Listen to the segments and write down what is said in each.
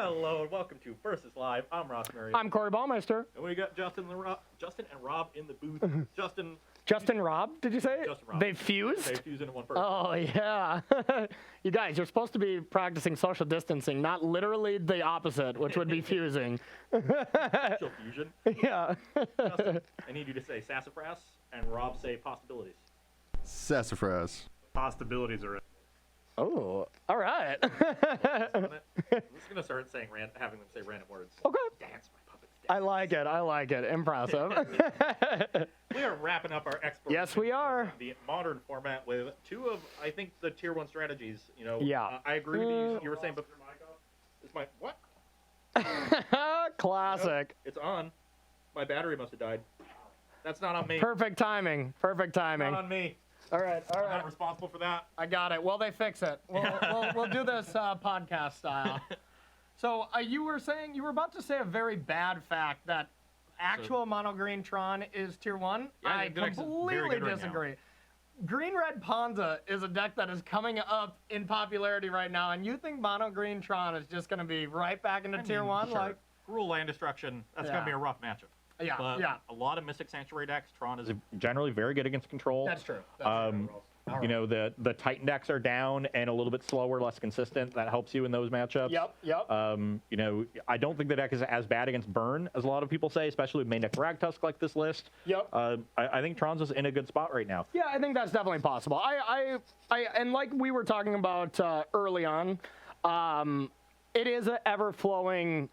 Hello and welcome to Versus Live. I'm Ross Murray. I'm Corey Baumeister. And we got Justin and Rob in the booth. Justin Rob, did you say? Justin Rob. They fused? They fused into one person. Oh, yeah. You guys, you're supposed to be practicing social distancing, not literally the opposite, which would be fusing. Social fusion. Yeah. Justin, I need you to say sassafras and Rob say possibilities. Sassafras. Possibilities are. Oh, all right. I'm just going to start saying having them say random words. Okay. Dance, my puppets. Dance. I like it. Impressive. We are wrapping up our exploration. Yes, we are. Of the modern format with two of, I think, the tier 1 strategies. You know, Yeah. I agree with you. You were saying, but is my what? Classic. Nope, it's on. My battery must have died. That's not on me. Perfect timing. Not on me. All right. I'm not responsible for that. I got it. Well, they fix it. We'll do this podcast style. So you were about to say a very bad fact that actual mono green Tron is tier 1. Yeah, I the deck's very completely good right disagree. Green red Ponza is a deck that is coming up in popularity right now, and you think mono green Tron is just going to be right back into tier 1? Sure. Like, Rule land destruction. That's going to be a rough matchup. yeah, But yeah. a lot of Mystic Sanctuary decks, Tron is generally very good against control. That's true. You know, the Titan decks are down and a little bit slower, less consistent. That helps you in those matchups. Yep. You know, I don't think the deck is as bad against burn as a lot of people say, especially with main deck Ragtusk like this list. Yep. I think Tron's is in a good spot right now. Yeah, I think that's definitely possible. And like we were talking about early on, it is an ever-flowing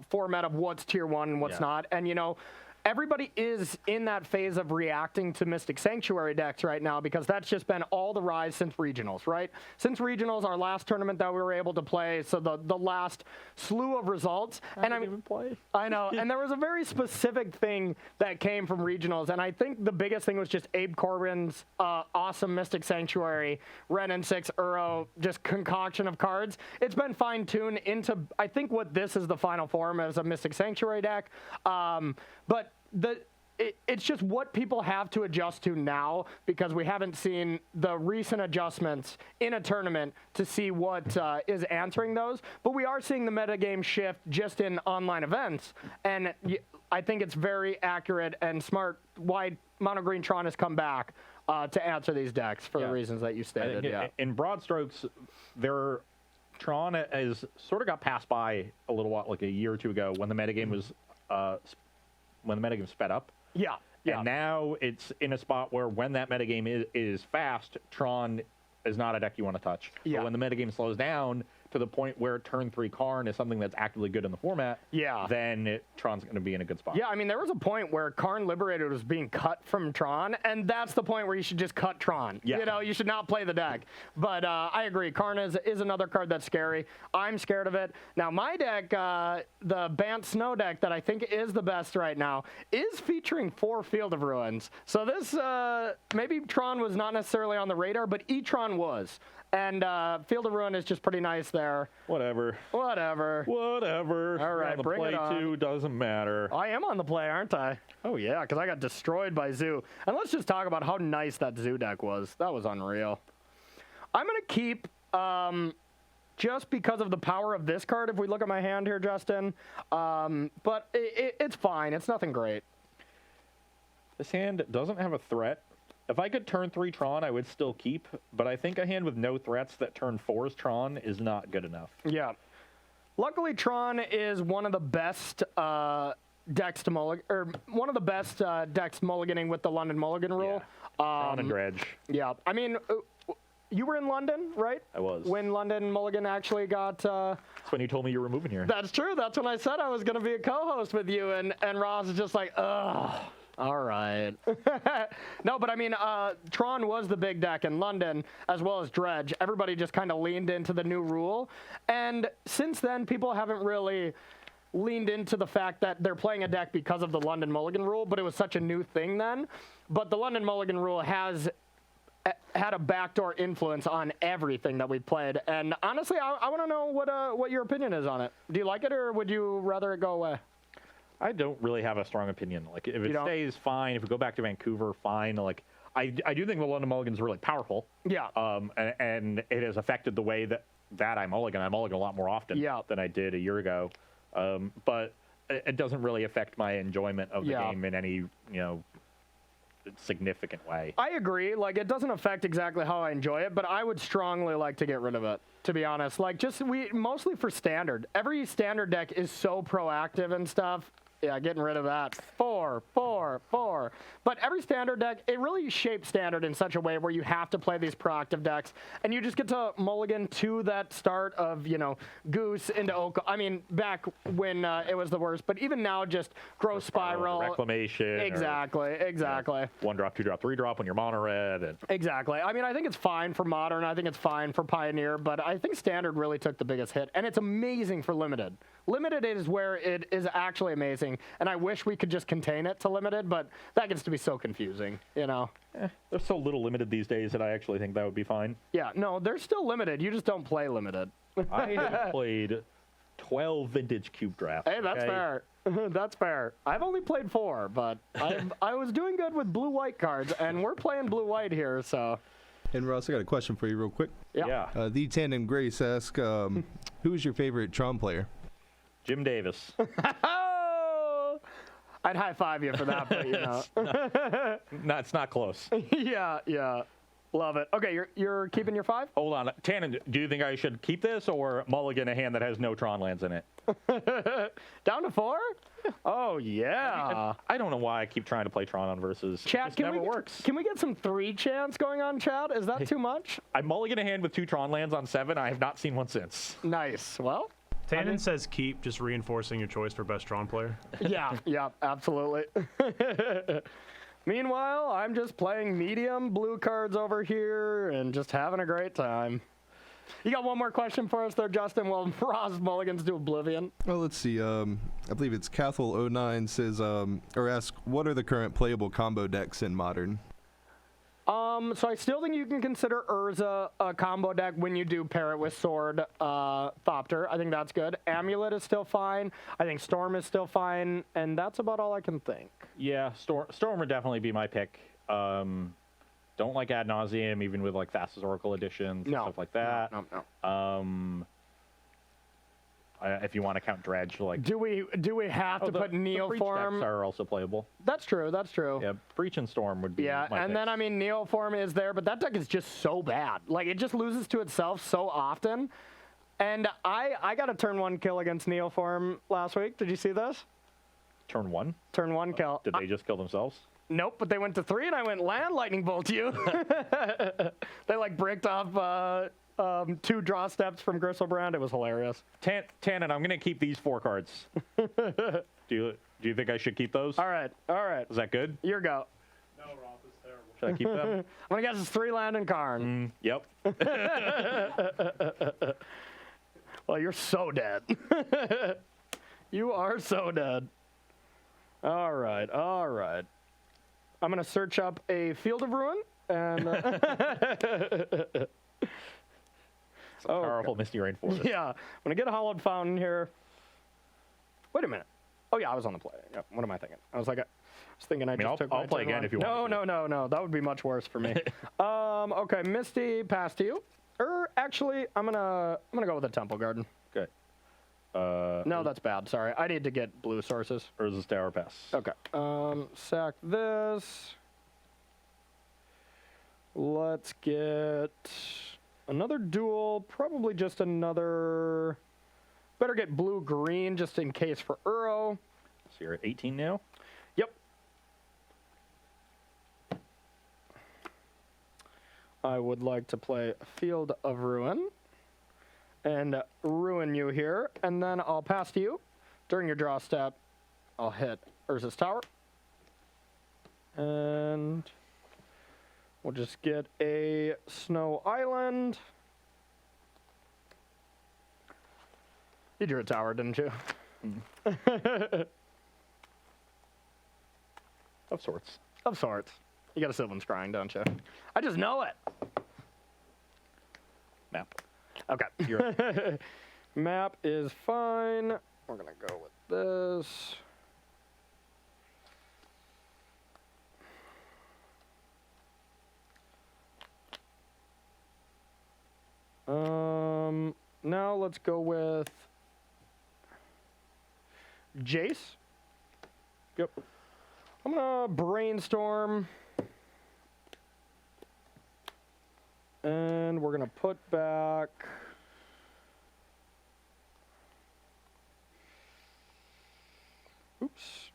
format of what's tier 1 and what's not. And, you know, everybody is in that phase of reacting to Mystic Sanctuary decks right now because that's just been all the rise since regionals, right? Since regionals, our last tournament that we were able to play, so the last slew of results. I didn't even play. I know, and there was a very specific thing that came from regionals, and I think the biggest thing was just Abe Corbin's awesome Mystic Sanctuary, Ren and 6 Uro, just concoction of cards. It's been fine-tuned into, I think what this is the final form as a Mystic Sanctuary deck, but it's just what people have to adjust to now because we haven't seen the recent adjustments in a tournament to see what is answering those. But we are seeing the metagame shift just in online events. And I think it's very accurate and smart why Mono Green Tron has come back to answer these decks for the reasons that you stated. In broad strokes, Tron has sort of got passed by a little while, like a year or two ago when the metagame was when the metagame sped up. Yeah. And now it's in a spot where when that metagame is fast, Tron is not a deck you want to touch. Yeah. But when the metagame slows down to the point where turn 3 Karn is something that's actively good in the format, then Tron's going to be in a good spot. Yeah, I mean, there was a point where Karn Liberated was being cut from Tron, and that's the point where you should just cut Tron. Yeah. You know, you should not play the deck. But I agree, Karn is another card that's scary. I'm scared of it. Now, my deck, the Bant Snow deck that I think is the best right now, is featuring 4 Field of Ruins. So this, maybe Tron was not necessarily on the radar, but E-Tron was. And Field of Ruin is just pretty nice there. Whatever. All right, on the bring play it on. too, doesn't matter. I am on the play, aren't I? Oh, yeah, because I got destroyed by Zoo. And let's just talk about how nice that Zoo deck was. That was unreal. I'm going to keep, just because of the power of this card, if we look at my hand here, Justin. But it's fine. It's nothing great. This hand doesn't have a threat. If I could turn 3 Tron, I would still keep, but I think a hand with no threats that turn 4's Tron is not good enough. Yeah. Luckily, Tron is one of the best decks to mulligan, or one of the best decks mulliganing with the London Mulligan rule. Tron and Dredge. Yeah. I mean, you were in London, right? I was. When London Mulligan actually got... That's when you told me you were moving here. That's true. That's when I said I was going to be a co-host with you, and Ross is just like, ugh. All right. No, but I mean, Tron was the big deck in London, as well as Dredge. Everybody just kind of leaned into the new rule. And since then, people haven't really leaned into the fact that they're playing a deck because of the London Mulligan rule, but it was such a new thing then. But the London Mulligan rule has had a backdoor influence on everything that we've played. And honestly, I want to know what your opinion is on it. Do you like it, or would you rather it go away? I don't really have a strong opinion. Like, if it stays, fine. If we go back to Vancouver, fine. Like, I do think the London Mulligan is really powerful. Yeah. And it has affected the way that I mulligan. I mulligan a lot more often than I did a year ago. But it doesn't really affect my enjoyment of the game in any, significant way. I agree. Like, it doesn't affect exactly how I enjoy it, but I would strongly like to get rid of it, to be honest. Like, mostly for standard. Every standard deck is so proactive and stuff. Yeah, getting rid of that. 4, 4, 4. But every standard deck, it really shapes standard in such a way where you have to play these proactive decks, and you just get to mulligan to that start of, Goose into Oko. I mean, back when it was the worst, but even now, just Growth Spiral. Reclamation. Exactly. 1 drop, 2 drop, 3 drop when you're mono red. And... Exactly. I mean, I think it's fine for Modern. I think it's fine for Pioneer, but I think Standard really took the biggest hit, and it's amazing for Limited. Limited is where it is actually amazing, and I wish we could just contain it to Limited, but that gets to be so confusing, There's so little Limited these days that I actually think that would be fine. Yeah, no, they're still Limited. You just don't play Limited. I have played 12 Vintage Cube Drafts. Hey, that's fair. That's fair. I've only played 4, but I was doing good with blue-white cards, and we're playing blue-white here, so... And Ross, I got a question for you real quick. Yeah. The Tandem Grace asks, who is your favorite Tron player? Jim Davis. I'd high-five you for that, but No, it's not close. Yeah. Love it. Okay, you're keeping your 5? Hold on. Tannen, do you think I should keep this or mulligan a hand that has no Tron lands in it? Down to 4? Oh, yeah. I don't know why I keep trying to play Tron on versus. Chat, it just never works. Can we get some 3 chance going on, chat? Is that too much? I mulligan a hand with 2 Tron lands on 7. I have not seen one since. Nice. Well... Tannen says keep, just reinforcing your choice for best Tron player. Yeah, absolutely. Meanwhile, I'm just playing medium blue cards over here and just having a great time. You got one more question for us there, Justin? Well, Ross mulligans to Oblivion. Well, let's see. I believe it's Cathal09 says, or asks, what are the current playable combo decks in Modern? So I still think you can consider Urza a combo deck when you do pair it with Sword Thopter. I think that's good. Amulet is still fine. I think Storm is still fine, and that's about all I can think. Yeah, Storm would definitely be my pick. Don't like Ad Nauseam, even with like Thassa's Oracle editions and stuff like that. No. If you want to count Dredge, like do we have to put the Breach Neoform? decks are also playable. That's true. Yeah, Breach and Storm would be. Yeah, my and picks. then I mean Neoform is there, but that deck is just so bad. Like it just loses to itself so often. And I got a turn 1 kill against Neoform last week. Did you see this? Turn 1. Turn 1 kill. Did they just kill themselves? Nope, but they went to 3, and I went land lightning bolt you. They like bricked off 2 draw steps from Gristlebrand. It was hilarious. Tannen, I'm gonna keep these 4 cards. Do you think I should keep those? All right. Is that good? Your go. No, Ross, it's terrible. Should I keep them? I'm gonna guess it's 3 land and Karn. Yep. Well, you're so dead. You are so dead. All right. I'm gonna search up a Field of Ruin and. Powerful Misty Rainforest. Yeah, I'm gonna get a Hollowed Fountain here. Wait a minute. Oh yeah, I was on the play. Yeah, what am I thinking? I was thinking I just took. I'll play again if you want. No. That would be much worse for me. Okay, Misty, pass to you. Actually, I'm gonna go with a Temple Garden. Okay. No, that's bad. Sorry, I need to get blue sources. Urza's Tower pass. Okay. Sack this. Let's get another duel. Probably just another. Better get blue-green just in case for Uro. So you're at 18 now? Yep. I would like to play Field of Ruin and ruin you here, and then I'll pass to you. During your draw step, I'll hit Urza's Tower. And we'll just get a Snow Island. You drew a tower, didn't you? Of sorts. Of sorts. You got a Sylvan Scrying, don't you? I just know it. Map. Okay. You're Map is fine. We're going to go with this. let's go with Jace. Yep. I'm gonna brainstorm. And we're gonna put back. Oops.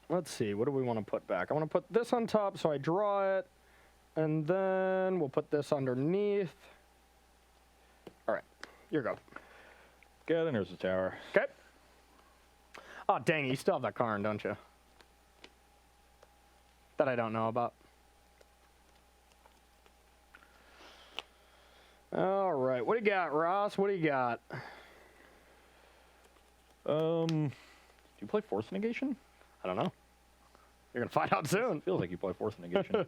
Let's see, what do we want to put back? I want to put this on top so I draw it. And then we'll put this underneath. All right, here you go. Good, and there's the tower. Okay. Oh, dang, you still have that Karn, don't you? That I don't know about. All right, what do you got, Ross? What do you got? Do you play Force Negation? I don't know. You're gonna find out soon. Feels like you play Force Negation.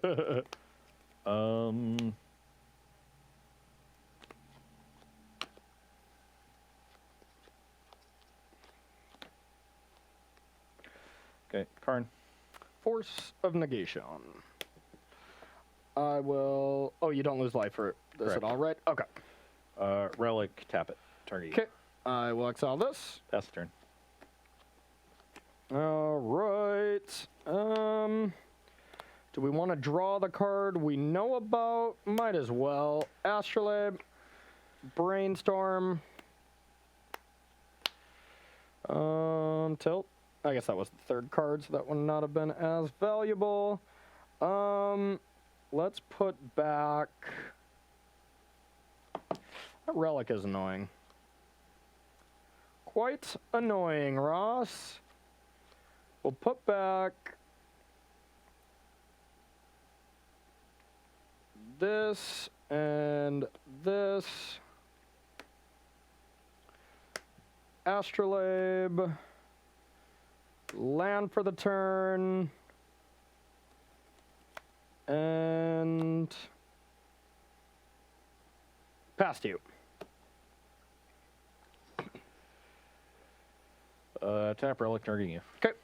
Okay, Karn. Force of negation. I will. Oh, you don't lose life for this Correct. at all, right? Okay. Relic, tap it. Target. Okay. I will exile this. Pass the turn. All right. Do we want to draw the card we know about? Might as well. Astrolabe. Brainstorm. Tilt. I guess that was the third card, so that would not have been as valuable. Let's put back. That relic is annoying. Quite annoying, Ross. We'll put back this and this. Astrolabe. Land for the turn. And pass to you. Tap relic, targeting you. Okay.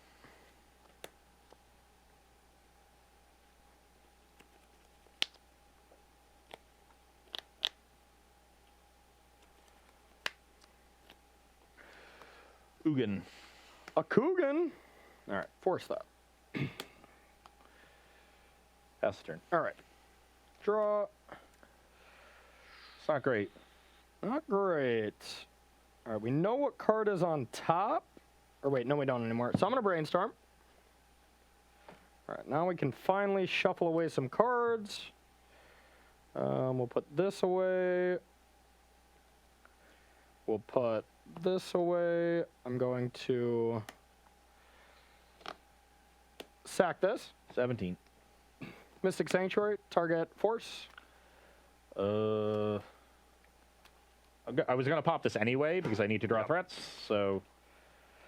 Ugin. A Coogan. All right, force that. Pass the turn. All right. Draw. It's not great. Not great. All right, we know what card is on top. Or wait, no, we don't anymore. So I'm going to brainstorm. All right, now we can finally shuffle away some cards. We'll put this away. We'll put this away. I'm going to sack this. 17. Mystic Sanctuary, target force. I was going to pop this anyway because I need to draw threats, so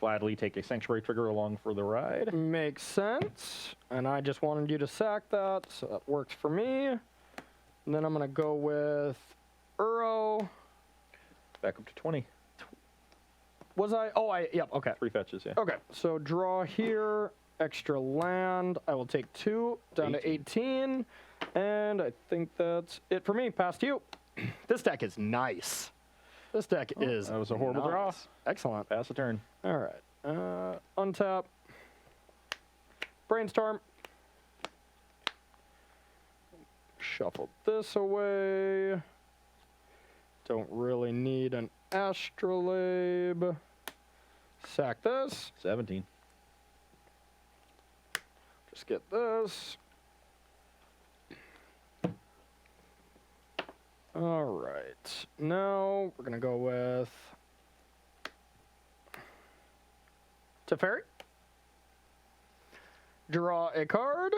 gladly take a Sanctuary trigger along for the ride. Makes sense. And I just wanted you to sack that, so that works for me. And then I'm going to go with Uro. Back up to 20. Was I? Oh, yep, okay. 3 fetches, yeah. Okay, so draw here, extra land. I will take 2, down to 18. And I think that's it for me. Pass to you. This deck is nice. This deck is that was a horrible draw. nice. Excellent. Pass the turn. All right. Untap. Brainstorm. Shuffle this away. Don't really need an Astrolabe. Sack this. 17. Just get this. All right. Now we're going to go with Teferi. Draw a card.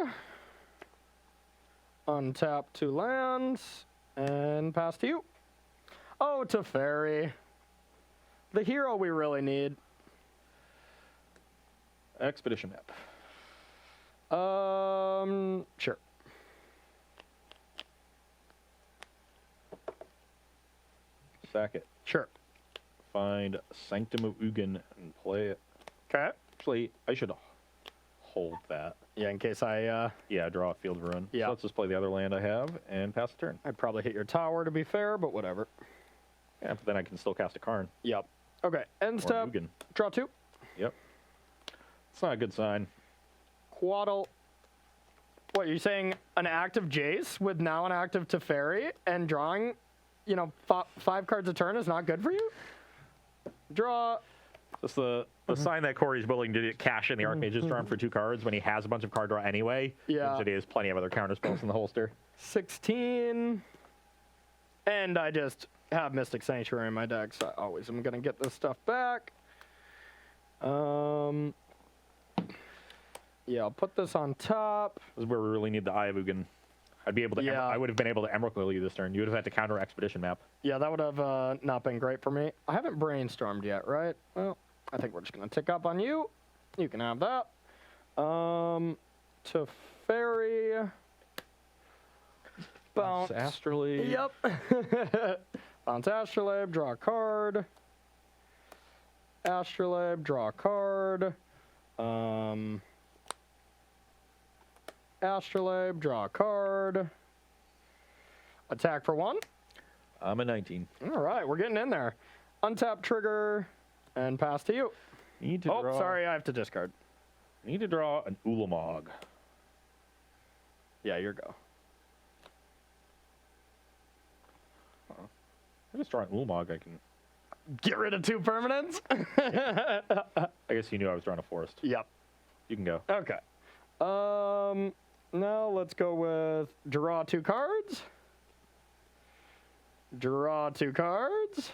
Untap 2 lands. And pass to you. Oh, Teferi. The hero we really need. Expedition map. Sure. Sack it. Sure. Find Sanctum of Ugin and play it. Okay. Actually, I should hold that. Yeah, in case I Yeah, draw a Field of Ruin. Yeah. So let's just play the other land I have and pass the turn. I'd probably hit your tower to be fair, but whatever. Yeah, but then I can still cast a Karn. Yep. Okay, end Or step. Mugen. Draw 2. Yep. It's not a good sign. Quaddle. What, you're saying an active Jace with now an active Teferi and drawing, 5 cards a turn is not good for you? Draw. That's the sign that Corey's willing to cash in the Archmage's Charm for 2 cards when he has a bunch of card draw anyway. Yeah. Means that he has plenty of other counter spells in the holster. 16. And I just have Mystic Sanctuary in my deck, so I always am going to get this stuff back. Yeah, I'll put this on top. This is where we really need the Eye of Ugin. I'd be able to. Yeah. I would have been able to Emerald Lily this turn. You would have had to counter Expedition Map. Yeah, that would have not been great for me. I haven't brainstormed yet, right? Well, I think we're just going to tick up on you. You can have that. Teferi. Bounce. Astrally. Yep. Bounce Astrolabe, draw a card. Astrolabe, draw a card. Astrolabe, draw a card. Attack for 1. I'm a 19. All right, we're getting in there. Untap trigger and pass to you. Need to draw. Sorry, I have to discard. Need to draw an Ulamog. Yeah, your go. I just draw an Ulamog. I can. Get rid of 2 permanents? I guess you knew I was drawing a forest. Yep. You can go. Okay. Now let's go with draw 2 cards. Draw 2 cards.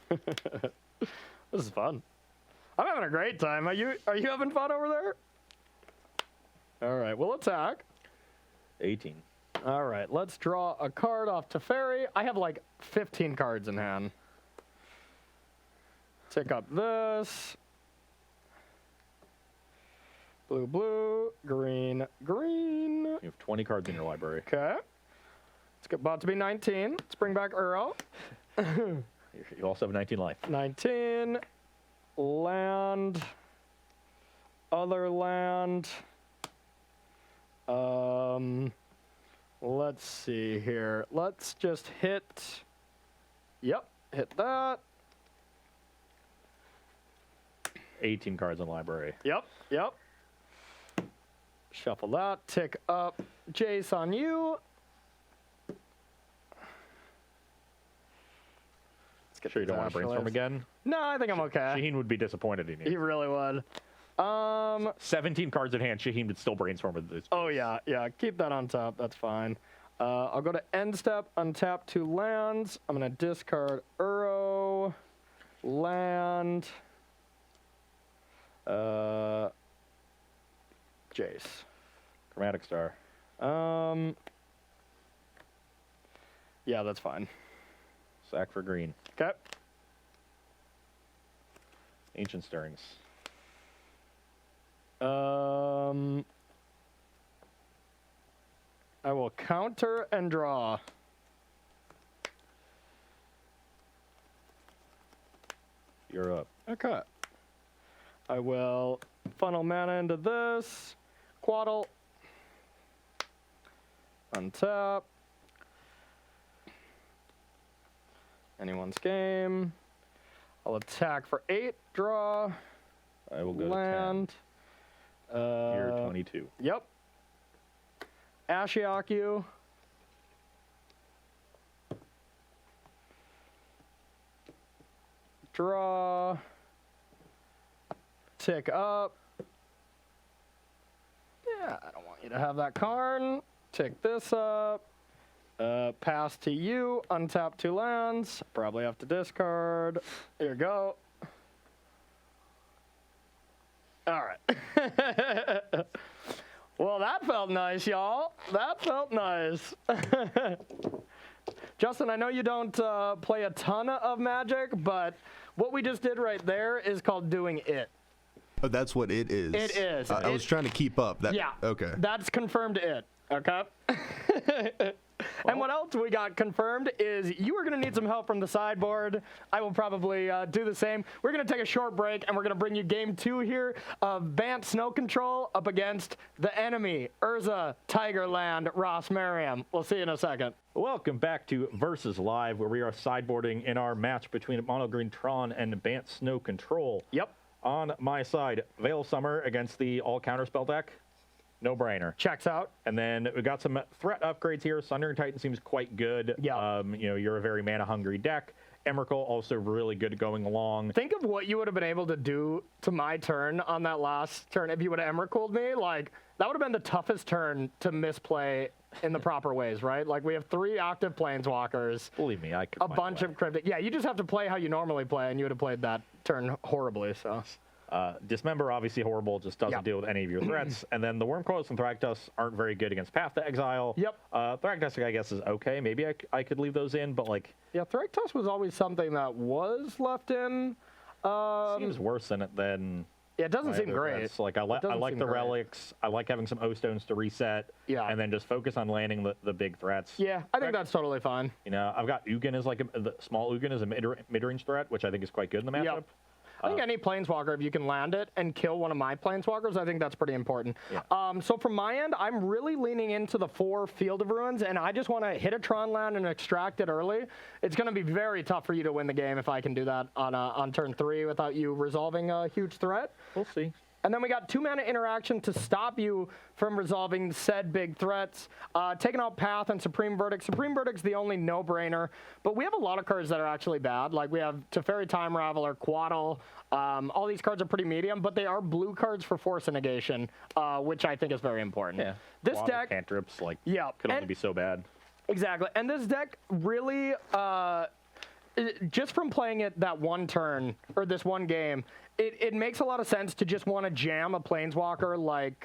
This is fun. I'm having a great time. Are you having fun over there? All right, we'll attack. 18. All right, let's draw a card off Teferi. I have like 15 cards in hand. Tick up this. Blue, blue, green, green. You have 20 cards in your library. Okay. It's about to be 19. Let's bring back Uro. You also have 19 life. 19. Land. Other land. Let's see here. Let's just hit. Yep, hit that. 18 cards in library. Yep. Shuffle that. Tick up. Jace on you. Let's get Sure you don't want to brainstorm Ashleys. again? No, I think I'm okay. Shaheen would be disappointed in He you. really would. 17 cards in hand, Shaheen would still brainstorm with this. Oh yeah. Keep that on top. That's fine. I'll go to end step. Untap 2 lands. I'm gonna discard Uro. Land. Jace. Chromatic Star. Yeah, that's fine. Sack for green. Okay. Ancient Stirrings. I will counter and draw. You're up. Okay. I will funnel mana into this. Quaddle. Untap. Anyone's game. I'll attack for 8. Draw. I will go Land. to 10. You're 22. Yep. Ashiok. Draw. Tick up. Yeah, I don't want you to have that Karn. Tick this up. Pass to you. Untap 2 lands. Probably have to discard. Here you go. All right. Well, that felt nice, y'all. That felt nice. Justin, I know you don't play a ton of Magic, but what we just did right there is called doing it. Oh, that's what it is. It is. I was trying to keep up. Yeah. Okay. That's confirmed it. Okay. And what else we got confirmed is you are going to need some help from the sideboard. I will probably do the same. We're going to take a short break, and we're going to bring you game 2 here of Bant Snow Control up against the enemy, Urza Tigerland Ross Merriam. We'll see you in a second. Welcome back to Versus Live, where we are sideboarding in our match between Mono Green Tron and Bant Snow Control. Yep. On my side, Veil Summer against the all counterspell deck. No brainer. Checks out. And then we got some threat upgrades here. Sundering Titan seems quite good. Yeah. You know, you're a very mana hungry deck. Emrakul also really good going along. Think of what you would have been able to do to my turn on that last turn if you would have Emrakul'd me. Like, that would have been the toughest turn to misplay in the proper ways, right? Like, we have 3 active planeswalkers. Believe me, I could A bunch of cryptic. Yeah, you just have to play how you normally play, and you would have played that turn horribly, so. Dismember, obviously horrible, just doesn't deal with any of your threats. And then the Wormcoils and Thragtusk aren't very good against Path to Exile. Yep. Thragtusk, I guess, is okay. Maybe I could leave those in, but, like... Yeah, Thragtusk was always something that was left in. seems worse in it than... Yeah, it doesn't seem great. Threats. Like, I like the relics. I like having some O-Stones to reset. Yeah. And then just focus on landing the big threats. Yeah, I think that's totally fine. You know, I've got Ugin as like the small Ugin as a mid-range threat, which I think is quite good in the matchup. Yep. I think any planeswalker, if you can land it and kill one of my planeswalkers, I think that's pretty important. Yeah. So from my end, I'm really leaning into the 4 Field of Ruins, and I just want to hit a Tron land and extract it early. It's going to be very tough for you to win the game if I can do that on turn 3 without you resolving a huge threat. We'll see. And then we got 2 mana interaction to stop you from resolving said big threats. Taking out Path and Supreme Verdict. Supreme Verdict's the only no-brainer, but we have a lot of cards that are actually bad. Like we have Teferi Time Raveler, Quaddle. All these cards are pretty medium, but they are blue cards for Force Negation, which I think is very important. Yeah. This deck, cantrips, like, yeah, could only be so bad. Exactly. And this deck really, just from playing it that one turn, or this one game, it makes a lot of sense to just want to jam a planeswalker like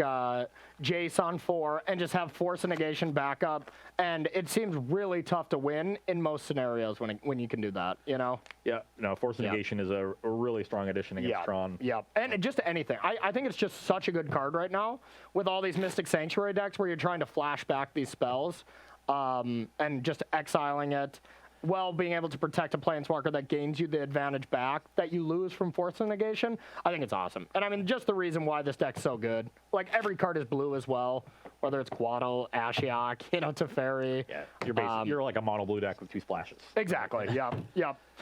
Jace on 4 and just have Force Negation backup. And it seems really tough to win in most scenarios when you can do that, you know? Yeah, no, Force Negation is a really strong addition against Tron. Yeah, and just anything. I think it's just such a good card right now with all these Mystic Sanctuary decks where you're trying to flash back these spells and just exiling it. Well, being able to protect a planeswalker that gains you the advantage back that you lose from Force Negation, I think it's awesome. And I mean, just the reason why this deck's so good. Like, every card is blue as well, whether it's Quaddle, Ashiok, you know, Teferi. Yeah, you're like a mono blue deck with 2 splashes. Exactly, yep.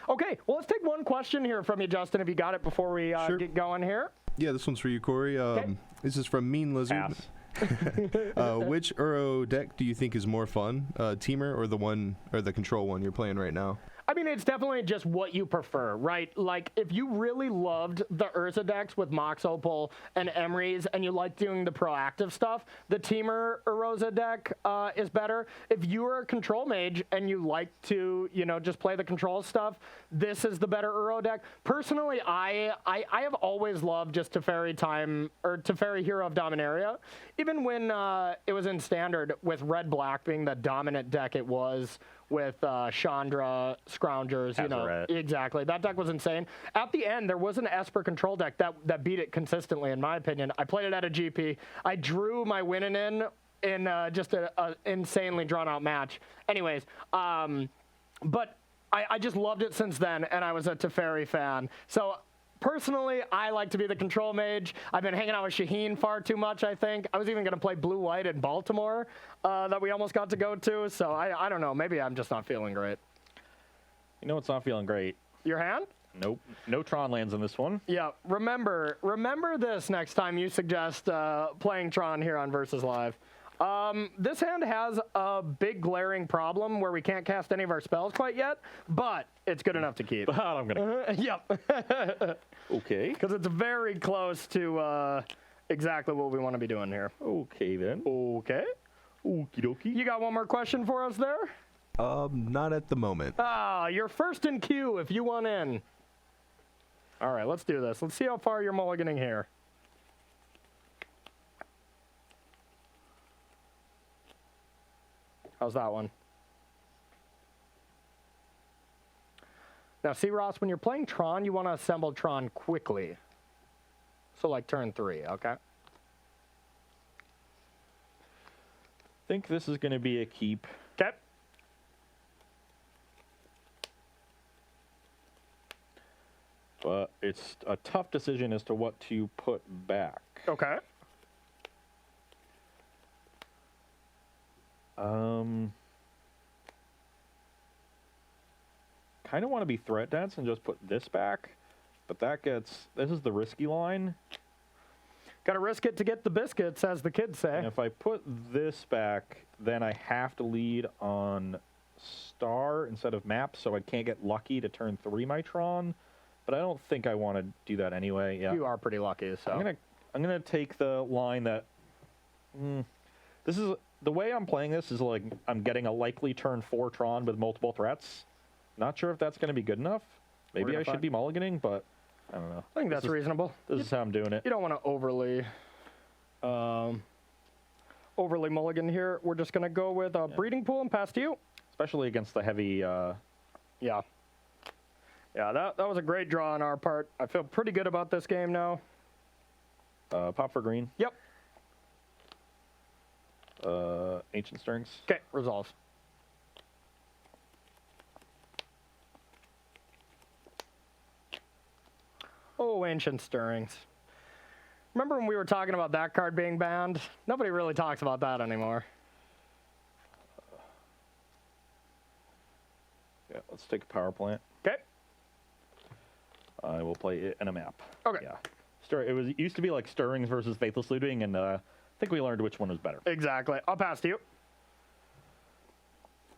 Okay, well, let's take one question here from you, Justin, if you got it before we get going here. Yeah, this one's for you, Corey. This is from Mean Lizard. Pass. Which Uro deck do you think is more fun, Teamer or the control one you're playing right now? I mean, it's definitely just what you prefer, right? Like, if you really loved the Urza decks with Mox Opal and Emrys, and you like doing the proactive stuff, the Teamer Urza deck is better. If you are a control mage and you like to, you know, just play the control stuff, this is the better Uro deck. Personally, I have always loved just Teferi Time, or Teferi Hero of Dominaria. Even when it was in Standard, with Red-Black being the dominant deck it was, with Chandra, Scroungers, you know. Azeret. Exactly. That deck was insane. At the end, there was an Esper control deck that beat it consistently, in my opinion. I played it at a GP. I drew my winning in just an insanely drawn-out match. Anyways, but I just loved it since then, and I was a Teferi fan. So personally, I like to be the control mage. I've been hanging out with Shaheen far too much, I think. I was even going to play blue-white in Baltimore that we almost got to go to. So I don't know. Maybe I'm just not feeling great. You know what's not feeling great? Your hand? Nope. No Tron lands in this one. Yeah. Remember this next time you suggest playing Tron here on Versus Live. This hand has a big glaring problem where we can't cast any of our spells quite yet, but it's good enough to keep. But I'm going to... Yep. Okay. Because it's very close to exactly what we want to be doing here. Okay, then. Okay. Okie dokie. You got one more question for us there? Not at the moment. You're first in queue if you want in. All right, let's do this. Let's see how far you're mulliganing here. How's that one? Now, see, Ross, when you're playing Tron, you want to assemble Tron quickly. So, like turn 3, okay? Think this is going to be a keep. Okay. But it's a tough decision as to what to put back. Okay. Kind of want to be threat dense and just put this back, but this is the risky line. Got to risk it to get the biscuits, as the kids say. And if I put this back, then I have to lead on star instead of map, so I can't get lucky to turn 3 my Tron. But I don't think I want to do that anyway. Yeah, You are pretty lucky, so. I'm gonna take the line that. This is the way I'm playing this is like I'm getting a likely turn 4 Tron with multiple threats. Not sure if that's going to be good enough. Maybe I should be mulliganing, but I don't know. I think that's reasonable. This is how I'm doing it. You don't want to overly mulligan here. We're just going to go with a breeding pool and pass to you. Especially against the heavy. Yeah. Yeah, that was a great draw on our part. I feel pretty good about this game now. Pop for green. Yep. Ancient Stirrings. Okay, resolves. Oh, Ancient Stirrings. Remember when we were talking about that card being banned? Nobody really talks about that anymore. Yeah, let's take a power plant. Okay. I will play it in a map. Okay. Yeah. It used to be like Stirrings versus Faithless Looting, and I think we learned which one was better. Exactly. I'll pass to you.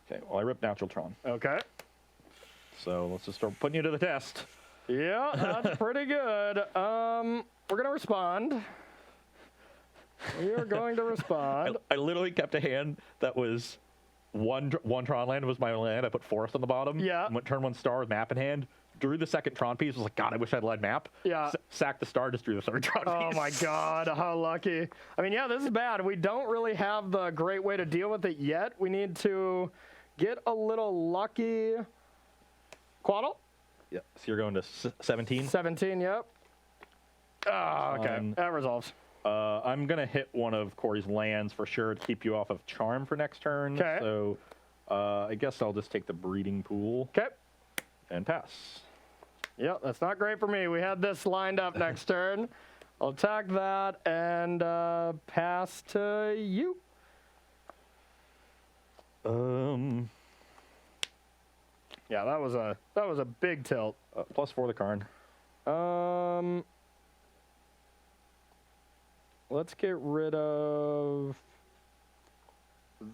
Okay, well, I ripped Natural Tron. Okay. So let's just start putting you to the test. Yeah, that's pretty good. We're going to respond. We are going to respond. I literally kept a hand that was one Tron land was my land. I put Forest on the bottom. Yeah. Went turn 1 star with map in hand. Drew the second Tron piece. Was like, God, I wish I'd led map. Yeah. Sacked the star, just drew the third Tron piece. Oh my God, how lucky. I mean, yeah, this is bad. We don't really have the great way to deal with it yet. We need to get a little lucky. Quaddle? Yeah. So you're going to 17? 17, yep. Oh, okay. That resolves. I'm going to hit one of Corey's lands for sure to keep you off of Charm for next turn. Okay. So I guess I'll just take the breeding pool. Okay. And pass. Yep, that's not great for me. We had this lined up next turn. I'll attack that and pass to you. Yeah, that was a big tilt. +4 the Karn. Let's get rid of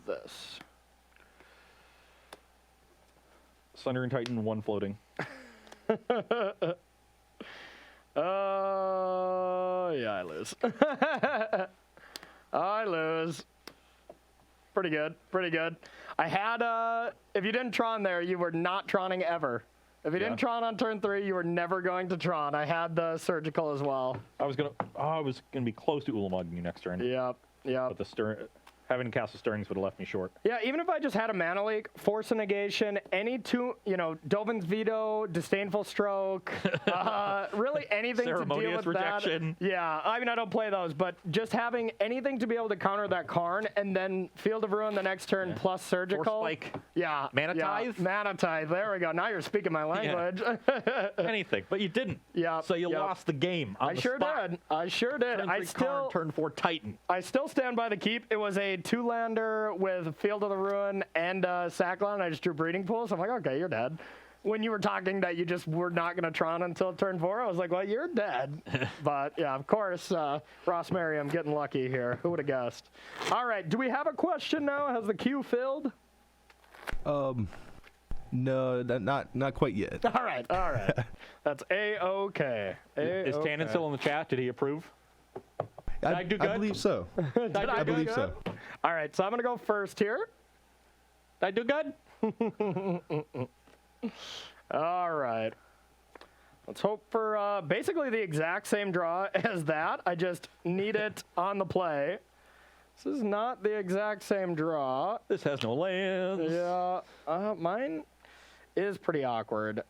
this. Sundering Titan, 1 floating. Yeah, I lose. I lose. Pretty good, pretty good. I had, if you didn't Tron there, you were not Troning ever. If you didn't Tron on turn 3, you were never going to Tron. I had the surgical as well. I was gonna be close to Ulamugging you next turn. Yep, yep. But having cast the Stirrings would have left me short. Yeah, even if I just had a mana leak, Force of Negation, any two, Dovin's Veto, Disdainful Stroke, really anything to deal Ceremonious with Rejection. that. Yeah, I mean, I don't play those, but just having anything to be able to counter that Karn and then Field of Ruin the next turn plus Surgical. Force Spike. Yeah. Mana Tithe? Mana Tithe, there we go. Now you're speaking my language. Anything, but you didn't. Yeah. So you lost the game on I the sure spot. did. I sure did. Turn 3 Karn, turn 4 Titan. I still stand by the keep. It was a 2-lander with Field of the Ruin and Sackland. I just drew Breeding Pool, so I'm like, okay, you're dead. When you were talking that you just were not going to Tron until turn 4, I was like, well, you're dead. But yeah, of course, Ross Merriam getting lucky here. Who would have guessed? All right, do we have a question now? Has the queue filled? No, not quite yet. All right. That's A-okay. Is Tannen still in the chat? Did he approve? I do good? believe so. I believe so. All right, so I'm going to go first here. Did I do good? All right. Let's hope for basically the exact same draw as that. I just need it on the play. This is not the exact same draw. This has no lands. Yeah, mine is pretty awkward.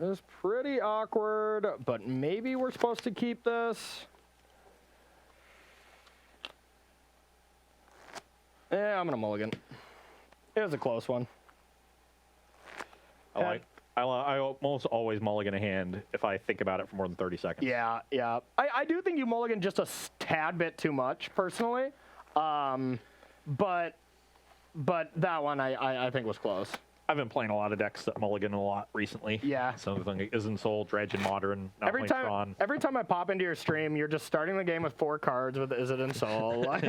It's pretty awkward, but maybe we're supposed to keep this. Yeah, I'm gonna mulligan. It was a close one. I I almost always mulligan a hand if I think about it for more than 30 seconds. Yeah, yeah. I do think you mulligan just a tad bit too much, personally. But that one I think was close. I've been playing a lot of decks that mulligan a lot recently. Yeah. Something like Isn't Soul, Dredge, and Modern. Not Every playing Tron. time I pop into your stream, you're just starting the game with 4 cards with Is It in Soul. All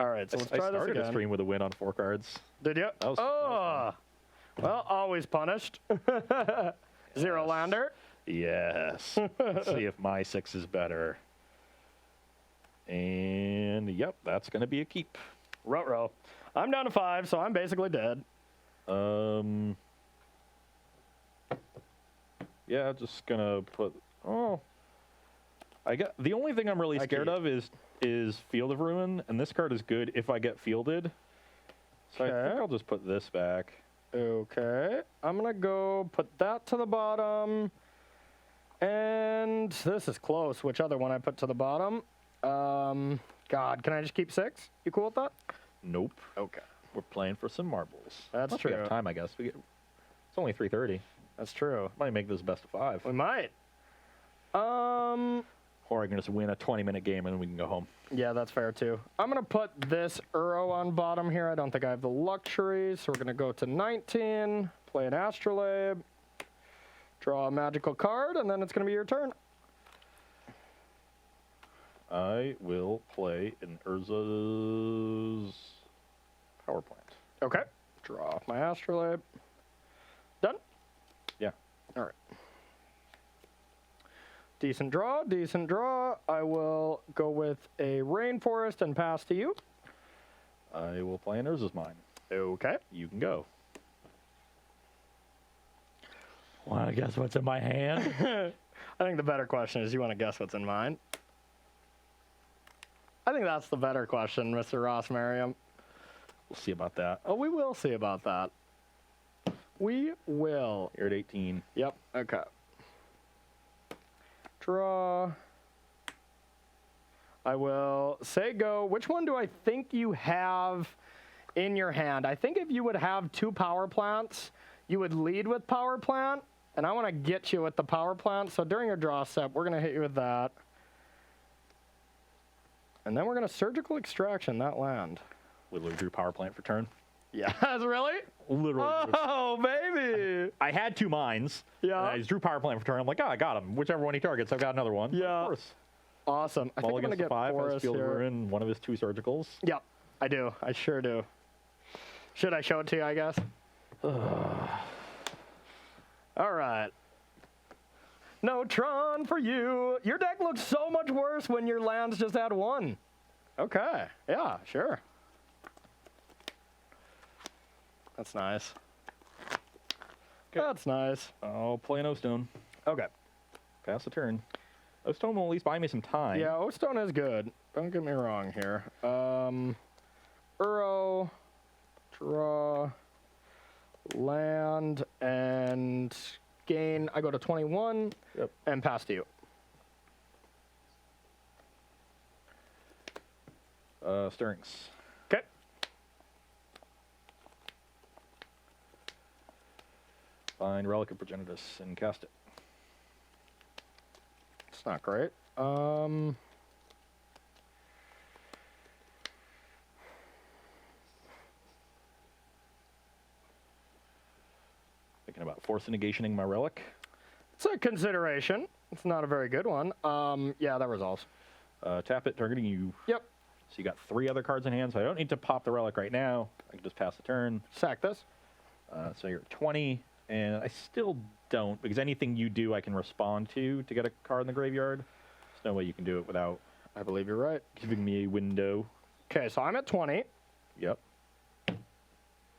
right, so let's I try this started a again. stream with a win on 4 cards. Did you? That was- Oh, well, always punished. Zero Yes. lander. Yes. Let's see if my 6 is better. And yep, that's going to be a keep. Ruh-roh. I'm down to 5, so I'm basically dead. Yeah, just gonna put. Oh, the only thing I'm really scared keep. of is Field of Ruin, and this card is good if I get fielded. So I Okay. think I'll just put this back. Okay, I'm gonna go put that to the bottom. And this is close. Which other one I put to the bottom? God, can I just keep 6? You cool with that? Nope. Okay. We're playing for some marbles. That's Unless we true. have time, I guess. It's only 3:30. That's true. Might make this best of 5. We might. Or I can just win a 20-minute game and then we can go home. Yeah, that's fair too. I'm gonna put this Uro on bottom here. I don't think I have the luxury, so we're gonna go to 19, play an Astrolabe, draw a magical card, and then it's gonna be your turn. I will play an Urza's power plant. Okay. Draw off my Astrolabe. Done? Yeah. All right. Decent draw, decent draw. I will go with a Rainforest and pass to you. I will play an Urza's Mine. Okay. You can go. Want to guess what's in my hand? I think the better question is, you want to guess what's in mine? I think that's the better question, Mr. Ross Merriam. We'll see about that. Oh, we will see about that. We will. You're at 18. Yep. Okay. Draw. I will say go. Which one do I think you have in your hand? I think if you would have 2 power plants, you would lead with power plant, and I want to get you with the power plant. So during your draw step, we're going to hit you with that. And then we're going to surgical extraction that land. Literally drew power plant for turn. Yes, really? Literally. Oh, baby. I had 2 mines. Yeah. And I just drew power plant for turn. I'm like, oh, I got him. Whichever one he targets, I've got another one. Yeah. Of course. Awesome. I think I'm Mulligan's going to to get 5 has Forest Field of here. Ruin, one of his 2 surgicals. Yep, I do. I sure do. Should I show it to you, I guess? All right. No Tron for you. Your deck looks so much worse when your lands just had 1. Okay. Yeah, sure. That's nice. That's nice. I'll play an O-Stone. Okay. Pass the turn. O-Stone will at least buy me some time. Yeah, O-Stone is good. Don't get me wrong here. Uro, draw, land, and gain. I go to 21 Yep. and pass to you. Stirrings. Okay. Find Relic of Progenitus and cast it. It's not great. Thinking about force negationing my Relic. It's a consideration. It's not a very good one. Yeah, that resolves. Tap it, targeting you. Yep. So you got 3 other cards in hand, so I don't need to pop the Relic right now. I can just pass the turn. Sack this. So you're at 20, and I still don't, because anything you do I can respond to get a card in the graveyard. There's no way you can do it without I believe you're right. giving me a window. Okay, so I'm at 20, Yep,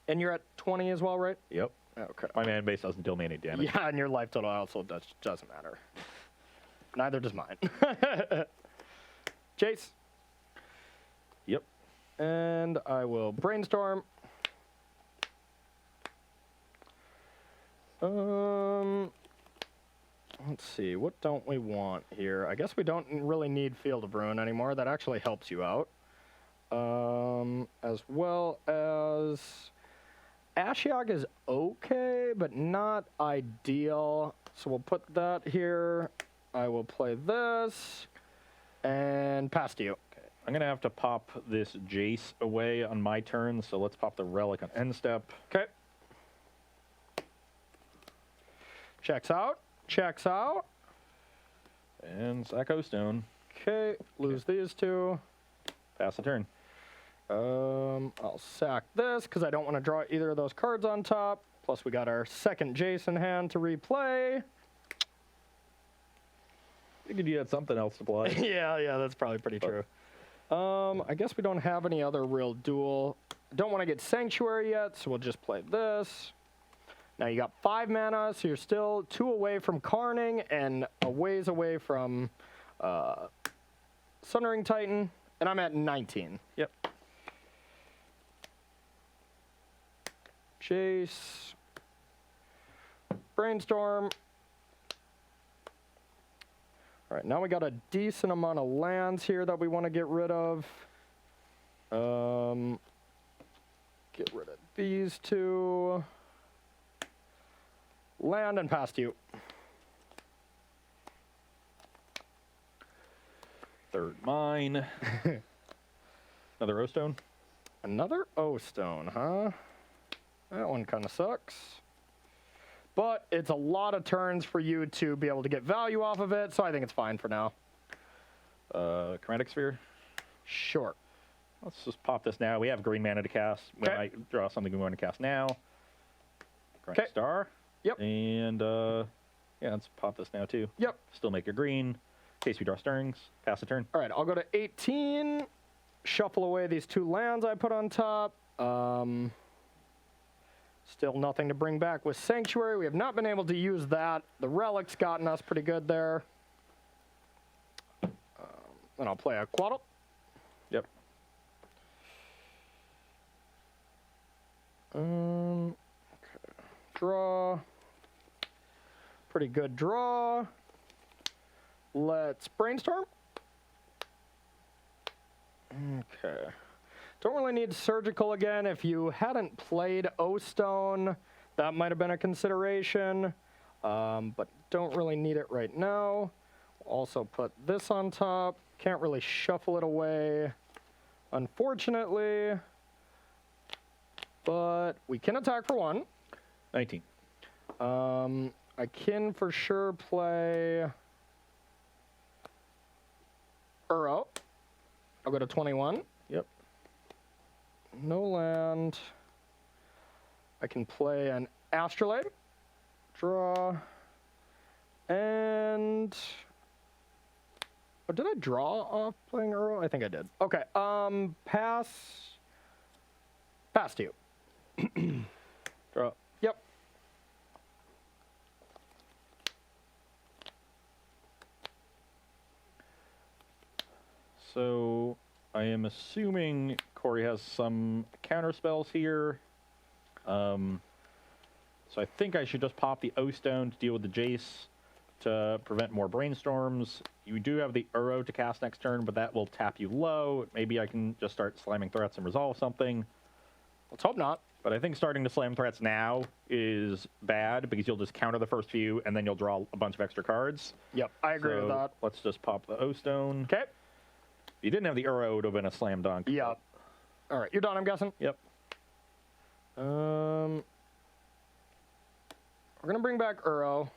and you're at 20 as well, right? yep. Okay. My mana base doesn't deal me any damage. Yeah, and your life total also doesn't matter. Neither does mine. Chase. Yep. And I will brainstorm. Let's see. What don't we want here? I guess we don't really need Field of Ruin anymore. That actually helps you out. As well as Ashiok is okay, but not ideal. So we'll put that here. I will play this and pass to you. I'm going to have to pop this Jace away on my turn, so let's pop the Relic on end step. Okay. Checks out. Checks out. And Sacco Stone. Okay. Lose these two. Pass the turn. I'll sack this because I don't want to draw either of those cards on top. Plus, we got our second Jace in hand to replay. Figured you had something else to play. yeah, that's probably pretty true. I guess we don't have any other real duel. Don't want to get Sanctuary yet, so we'll just play this. Now you got 5 mana, so you're still 2 away from Carning and a ways away from Sundering Titan, and I'm at 19. Yep. Jace. Brainstorm. All right, now we got a decent amount of lands here that we want to get rid of. Get rid of these 2. Land and pass to you. Third mine. Another O-Stone. Another O-Stone, huh? That one kind of sucks. But it's a lot of turns for you to be able to get value off of it, so I think it's fine for now. Chromatic Sphere. Sure. Let's just pop this now. We have green mana to cast. We Okay. might draw something we want to cast now. Grant Okay. Star. Yep. And, yeah, let's pop this now, too. Yep. Still make it green. In case we draw Stirrings. Pass the turn. All right, I'll go to 18. Shuffle away these 2 lands I put on top. Still nothing to bring back with Sanctuary. We have not been able to use that. The Relic's gotten us pretty good there. And I'll play a Quaddle. Yep. Okay. Draw. Pretty good draw. Let's brainstorm. Okay. Don't really need surgical again. If you hadn't played O-Stone, that might have been a consideration. But don't really need it right now. Also put this on top. Can't really shuffle it away, unfortunately. But we can attack for 1. 19. I can for sure play Uro. I'll go to 21. Yep. No land. I can play an Astrolabe. Draw. And... oh, did I draw off playing Uro? I think I did. Okay, pass. Pass to you. Draw. Yep. So I am assuming Corey has some counter spells here. So I think I should just pop the O-Stone to deal with the Jace to prevent more brainstorms. You do have the Uro to cast next turn, but that will tap you low. Maybe I can just start slamming threats and resolve something. Let's hope not. But I think starting to slam threats now is bad because you'll just counter the first few and then you'll draw a bunch of extra cards. Yep, I agree with that. Let's just pop the O-Stone. Okay. If you didn't have the Uro, it would have been a slam dunk. Yep. All right, you're done, I'm guessing? Yep. We're going to bring back Uro.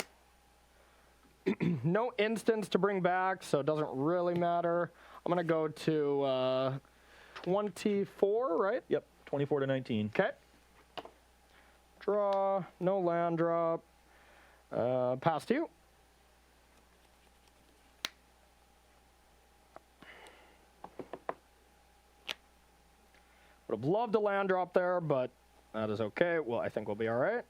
No instance to bring back, so it doesn't really matter. I'm going to go to 24, right? Yep. 24 to 19. Okay. Draw. No land drop. Pass to you. Would have loved a land drop there, but that is okay. Well, I think we'll be all right.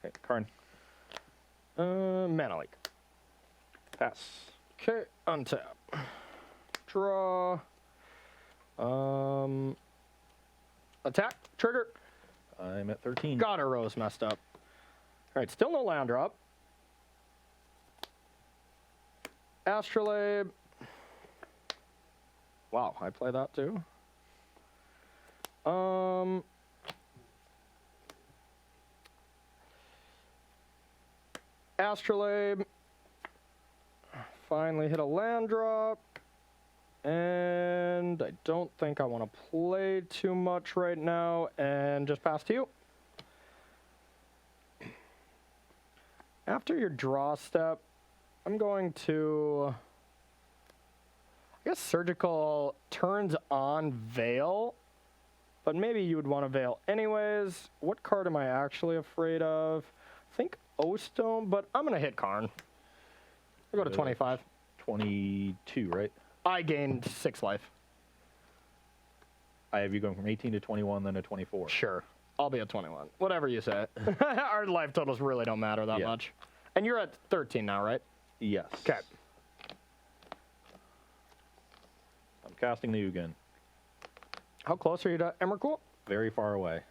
Okay, Karn. Mana Leak. Pass. Okay, untap. Draw. Attack. Trigger. I'm at 13. God, our row's messed up. All right, still no land drop. Astrolabe. Wow, I play that too. Astrolabe. Finally hit a land drop. And I don't think I want to play too much right now. And just pass to you. After your draw step, I'm going to, I guess Surgical turns on Veil, but maybe you would want to Veil anyways. What card am I actually afraid of? I think O-Stone, but I'm going to hit Karn. I'll go to 25. 22, right? I gained 6 life. I have you going from 18 to 21, then to 24. Sure. I'll be at 21. Whatever you say. Our life totals really don't matter that much. And you're at 13 now, right? Yes. Okay. I'm casting the Ugin. How close are you to Emrakul? Very far away.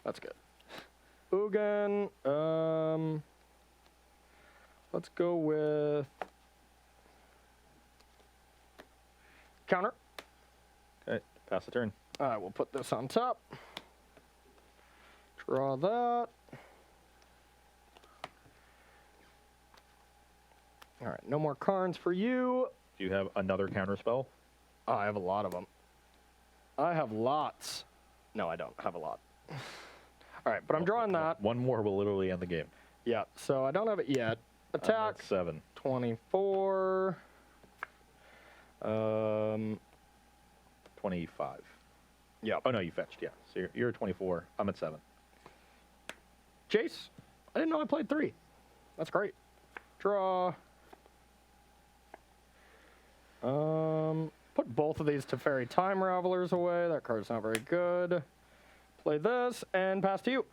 That's good. Ugin. Let's go with counter. Okay, pass the turn. All right, we'll put this on top. Draw that. All right, no more Karns for you. Do you have another counter spell? Oh, I have a lot of them. I have lots. No, I don't have a lot. All right, but I'm drawing that. One more will literally end the game. Yeah, so I don't have it yet. Attack. That's 7. 24. 25. Yep. Oh, no, you fetched, yeah. So you're at 24. I'm at 7. Jace. I didn't know I played 3. That's great. Draw. Put both of these to Fairy Time Ravelers away. That card's not very good. Play this and pass to you.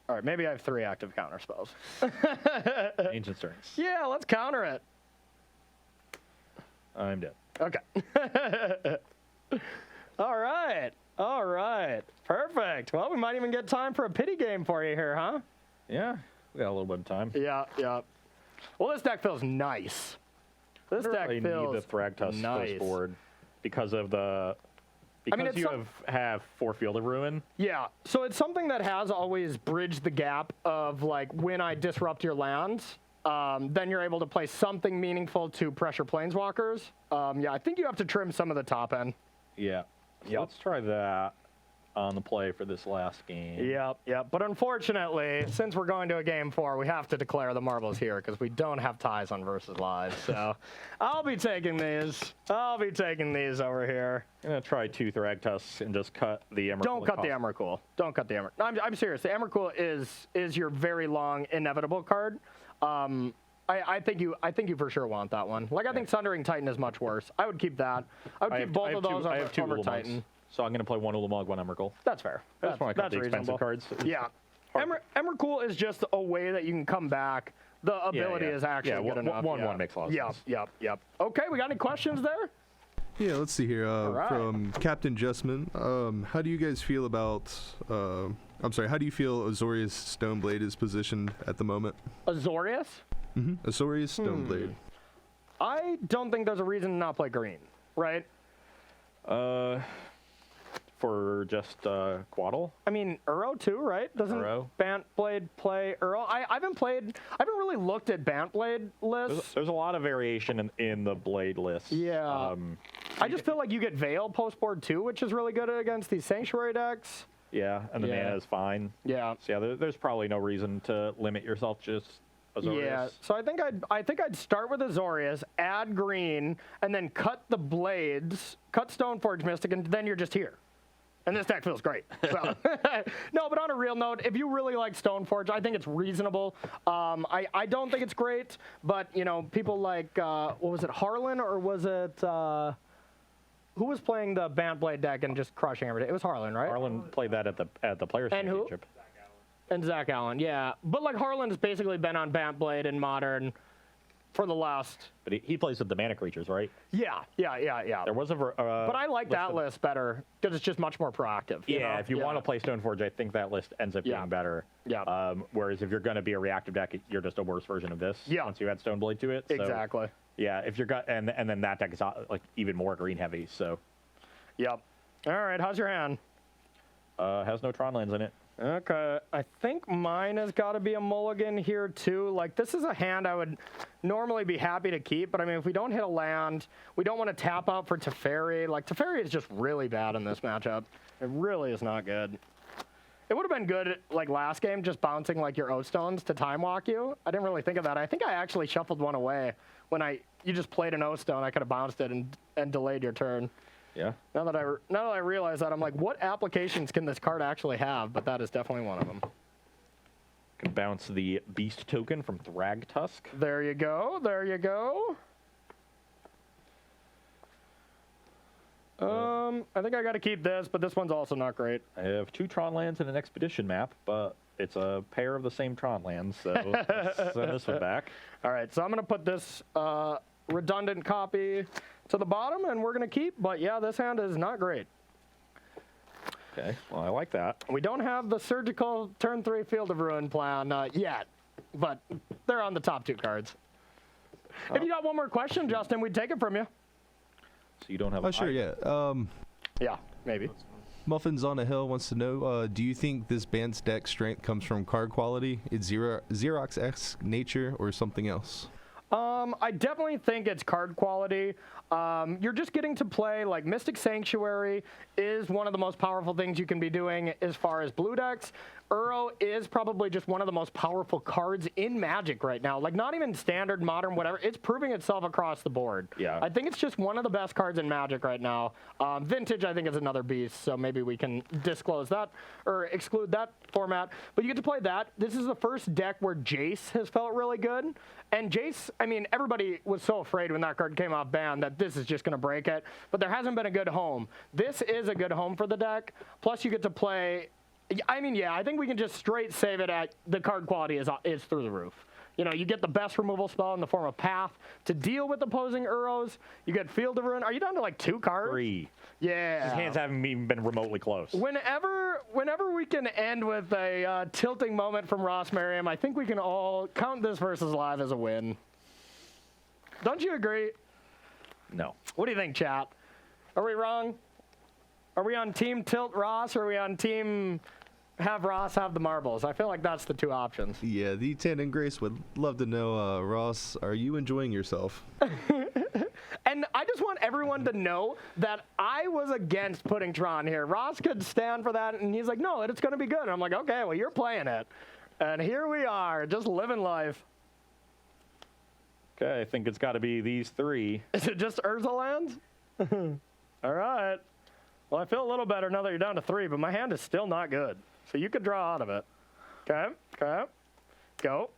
All right, maybe I have 3 active counter spells. Ancient Stirrings. Yeah, let's counter it. I'm dead. Okay. All right. All right. Perfect. Well, we might even get time for a pity game for you here, huh? Yeah, we got a little bit of time. Yeah, yeah. Well, this deck feels nice. This deck I feels need the Thragtusk nice. first board because of the... Because it's you have 4 Field of Ruin. Yeah, so it's something that has always bridged the gap of, like, when I disrupt your lands, then you're able to play something meaningful to pressure Planeswalkers. Yeah, I think you have to trim some of the top end. Yeah. So let's try that on the play for this last game. Yep, yep. But unfortunately, since we're going to a game 4, we have to declare the marbles here because we don't have ties on Versus Live. So I'll be taking these. I'll be taking these over here. I'm going to try 2 Thragtusks and just cut the Emrakul. Don't cut the Emrakul. Don't cut the Emrakul. I'm serious. The Emrakul is your very long inevitable card. I think you for sure want that one. Like, I think Sundering Titan is much worse. I would keep that. I would keep both of those I have 2 over Ulamog, Titan. so I'm going to play 1 Ulamog, 1 Emrakul. That's fair. I just want to cut the expensive cards. Yeah. Emrakul is just a way that you can come back. The ability is actually good enough. 1/1 makes a lot of sense. Yep. Okay, we got any questions there? Yeah, let's see here. right. From Captain Justman, how do you guys feel about? How do you feel Azorius Stoneblade is positioned at the moment? Azorius? Azorius Stoneblade. I don't think there's a reason to not play green, right? For just Quaddle? I mean, Uro too, right? Doesn't Uro. Bantblade play Uro? I haven't really looked at Bantblade lists. There's a lot of variation in the blade list. Yeah. I just feel like you get Veil post board too, which is really good against these Sanctuary decks. Yeah, and the mana is fine. Yeah. So yeah, there's probably no reason to limit yourself just Azorius. Yeah. So I think I'd start with Azorius, add green, and then cut the blades, cut Stoneforge Mystic, and then you're just here. And this deck feels great. So. No, but on a real note, if you really like Stoneforge, I think it's reasonable. I don't think it's great, but you know, people like what was it, Harlan, or was it who was playing the Bantblade deck and just crushing everything? It was Harlan, right? Harlan played that at the Players' And who? Championship. And Zach Allen, yeah. But like Harlan has basically been on Bantblade in Modern for the last. But he plays with the mana creatures, right? Yeah. There was a. But I like that list better because it's just much more proactive. You know? If you want to play Stoneforge, I think that list ends up being better. Yeah. Whereas if you're going to be a reactive deck, you're just a worse version of this. Yeah. Once you add Stoneblade to it. So, Exactly. yeah. If you're and then that deck is like even more green heavy. So. Yep. All right. How's your hand? Has no Tron lands in it. Okay, I think mine has got to be a mulligan here too. Like, this is a hand I would normally be happy to keep, but I mean, if we don't hit a land, we don't want to tap out for Teferi. Like, Teferi is just really bad in this matchup. It really is not good. It would have been good, like, last game, just bouncing, like, your O-Stones to time walk you. I didn't really think of that. I think I actually shuffled one away when you just played an O-Stone. I could have bounced it and delayed your turn. Yeah. Now that I realize that, I'm like, what applications can this card actually have? But that is definitely one of them. Can bounce the Beast token from Thragtusk. There you go. There you go. I think I got to keep this, but this one's also not great. I have 2 Tron lands in an expedition map, but it's a pair of the same Tron lands, so let's send this one back. All right, so I'm going to put this redundant copy to the bottom, and we're going to keep. But yeah, this hand is not great. Okay, well, I like that. We don't have the surgical turn 3 Field of Ruin plan yet, but they're on the top 2 cards. If you got one more question, Justin, we'd take it from you. So you don't have. Oh, sure, yeah. Yeah, maybe. Muffins on a Hill wants to know, do you think this band's deck strength comes from card quality, its Xerox-esque nature, or something else? I definitely think it's card quality. You're just getting to play, like, Mystic Sanctuary is one of the most powerful things you can be doing as far as blue decks. Uro is probably just one of the most powerful cards in Magic right now. Like, not even standard, modern, whatever. It's proving itself across the board. Yeah. I think it's just one of the best cards in Magic right now. Vintage, I think, is another beast, so maybe we can disclose that or exclude that format. But you get to play that. This is the first deck where Jace has felt really good. And Jace, I mean, everybody was so afraid when that card came off ban that this is just going to break it. But there hasn't been a good home. This is a good home for the deck. Plus, you get to play... I mean, yeah, I think we can just straight save it at the card quality is through the roof. You know, you get the best removal spell in the form of Path to deal with opposing Uros. You get Field of Ruin. Are you down to like 2 cards? 3. Yeah. His hands haven't even been remotely close. Whenever we can end with a tilting moment from Ross Merriam, I think we can all count this versus live as a win. Don't you agree? No. What do you think, chat? Are we wrong? Are we on Team Tilt Ross, or are we on Team have Ross have the marbles? I feel like that's the 2 options. Yeah, the Tan and Grace would love to know, Ross, are you enjoying yourself? And I just want everyone to know that I was against putting Tron here. Ross could stand for that, and he's like, no, it's going to be good. And I'm like, okay, well, you're playing it. And here we are, just living life. Okay, I think it's got to be these 3. Is it just Urza lands? All right. Well, I feel a little better now that you're down to 3, but my hand is still not good. So you could draw out of it. Okay, okay. Go.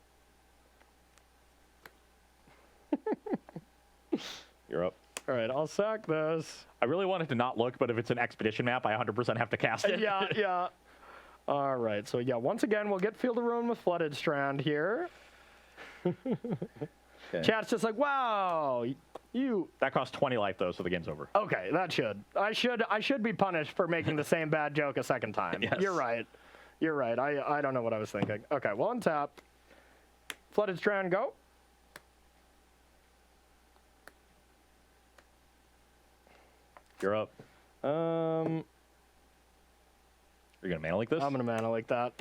You're up. All right, I'll sack this. I really wanted to not look, but if it's an expedition map, I 100% have to cast it. Yeah, yeah. All right, so yeah, once again, we'll get Field of Ruin with Flooded Strand here. Okay. Chat's just like, wow, you... That costs 20 life, though, so the game's over. Okay, that should. I should be punished for making the same bad joke a second time. Yes. You're right. You're right. I don't know what I was thinking. Okay, well, untap. Flooded Strand, go. You're up. Um, You're going to mana leak this? I'm going to mana leak that.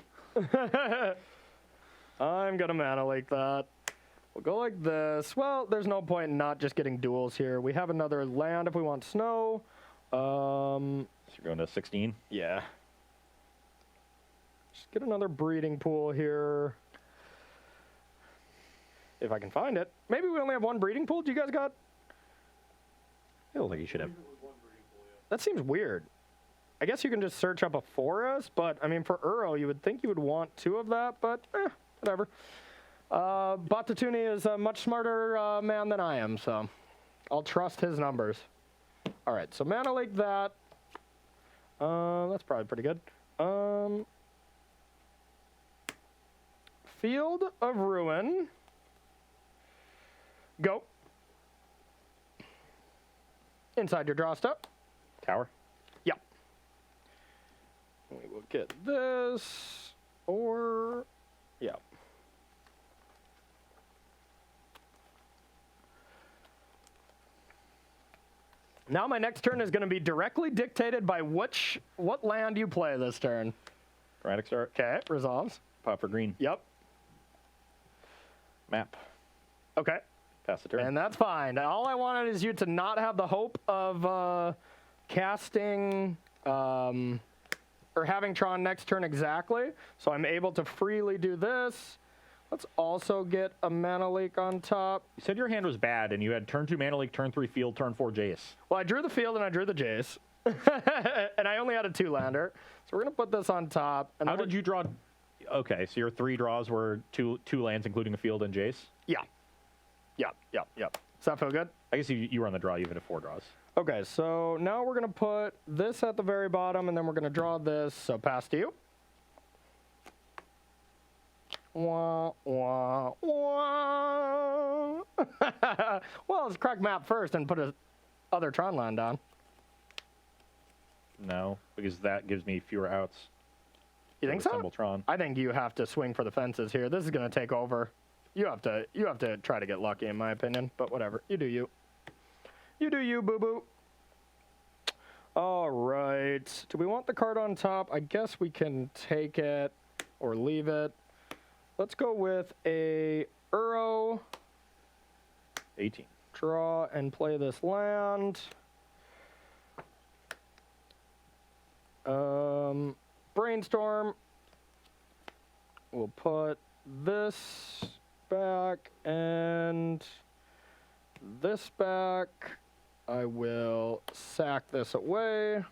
I'm going to mana leak that. We'll go like this. Well, there's no point in not just getting duels here. We have another land if we want snow. So you're going to 16? Yeah. Just get another breeding pool here. If I can find it. Maybe we only have 1 breeding pool. Do you guys got... I don't think you should have. That seems weird. I guess you can just search up a forest, but I mean, for Uro, you would think you would want 2 of that, but whatever. Batatuni is a much smarter man than I am, so I'll trust his numbers. All right, so mana leak that. That's probably pretty good. Field of Ruin. Go. Inside your draw step. Tower. Yep. We will get this, or, yeah. Now my next turn is going to be directly dictated by what land you play this turn. Dramatic start. Okay, resolves. Pop for green. Yep. Map. Okay. Pass the turn. And that's fine. All I wanted is you to not have the hope of casting or having Tron next turn exactly. So I'm able to freely do this. Let's also get a mana leak on top. You said your hand was bad, and you had turn 2 mana leak, turn 3 field, turn 4 Jace. Well, I drew the field and I drew the Jace. And I only had a 2-lander. So we're going to put this on top. And How did you draw? Okay, so your 3 draws were two lands, including a field and Jace? Yeah. Yep. Does that feel good? I guess you were on the draw even at 4 draws. Okay, so now we're going to put this at the very bottom, and then we're going to draw this. So pass to you. Wah, wah, wah. Well, let's crack map first and put a other Tron land down. No, because that gives me fewer outs. You think so? Assemble Tron. I think you have to swing for the fences here. This is going to take over. You have to try to get lucky, in my opinion. But whatever, you do you. You do you, boo boo. All right. Do we want the card on top? I guess we can take it or leave it. Let's go with a Uro. 18. Draw and play this land. Brainstorm. We'll put this back and this back. I will sack this away.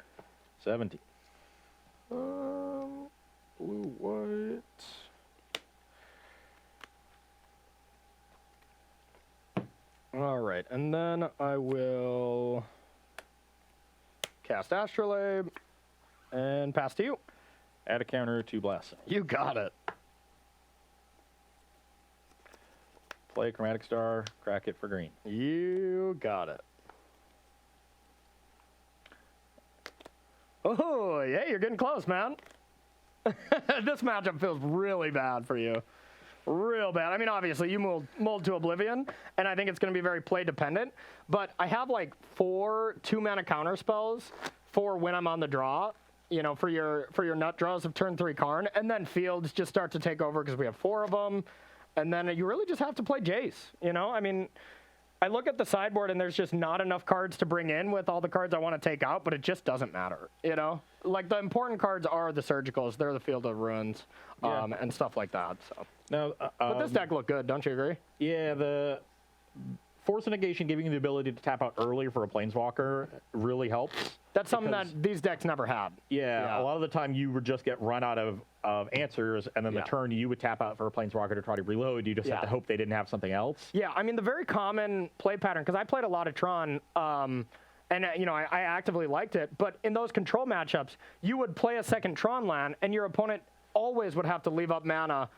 17. Blue, white. All right, and then I will cast Astrolabe and pass to you. Add a counter to Blast. You got it. Play Chromatic Star, crack it for green. You got it. Oh, yeah, you're getting close, man. This matchup feels really bad for you. Real bad. I mean, obviously, you mold to oblivion, and I think it's going to be very play dependent. But I have like 4 2-mana counter spells for when I'm on the draw. You know, for your nut draws of turn 3 Karn, and then fields just start to take over because we have 4 of them, and then you really just have to play Jace. You know, I mean, I look at the sideboard and there's just not enough cards to bring in with all the cards I want to take out, but it just doesn't matter. You know, like the important cards are the surgicals, they're the Field of Ruins, and stuff like that. So. Now, But this deck looked good, don't you agree? Yeah, the Force of Negation giving you the ability to tap out early for a Planeswalker really helps. That's something that these decks never had. Yeah, a lot of the time you would just get run out of answers, and then the turn you would tap out for a Planeswalker to try to reload. You just have to hope they didn't have something else. Yeah, I mean, the very common play pattern, because I played a lot of Tron, and, you know, I actively liked it, but in those control matchups, you would play a second Tron land, and your opponent always would have to leave up mana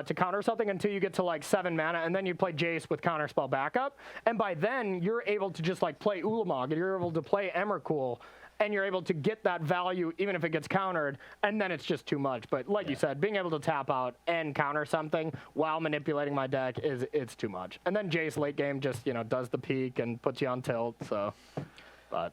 to counter something until you get to like 7 mana, and then you play Jace with counterspell backup, and by then you're able to just like play Ulamog, and you're able to play Emrakul, and you're able to get that value even if it gets countered, and then it's just too much. But like you said, being able to tap out and counter something while manipulating my deck it's too much. And then Jace late game just, you know, does the peak and puts you on tilt, so. But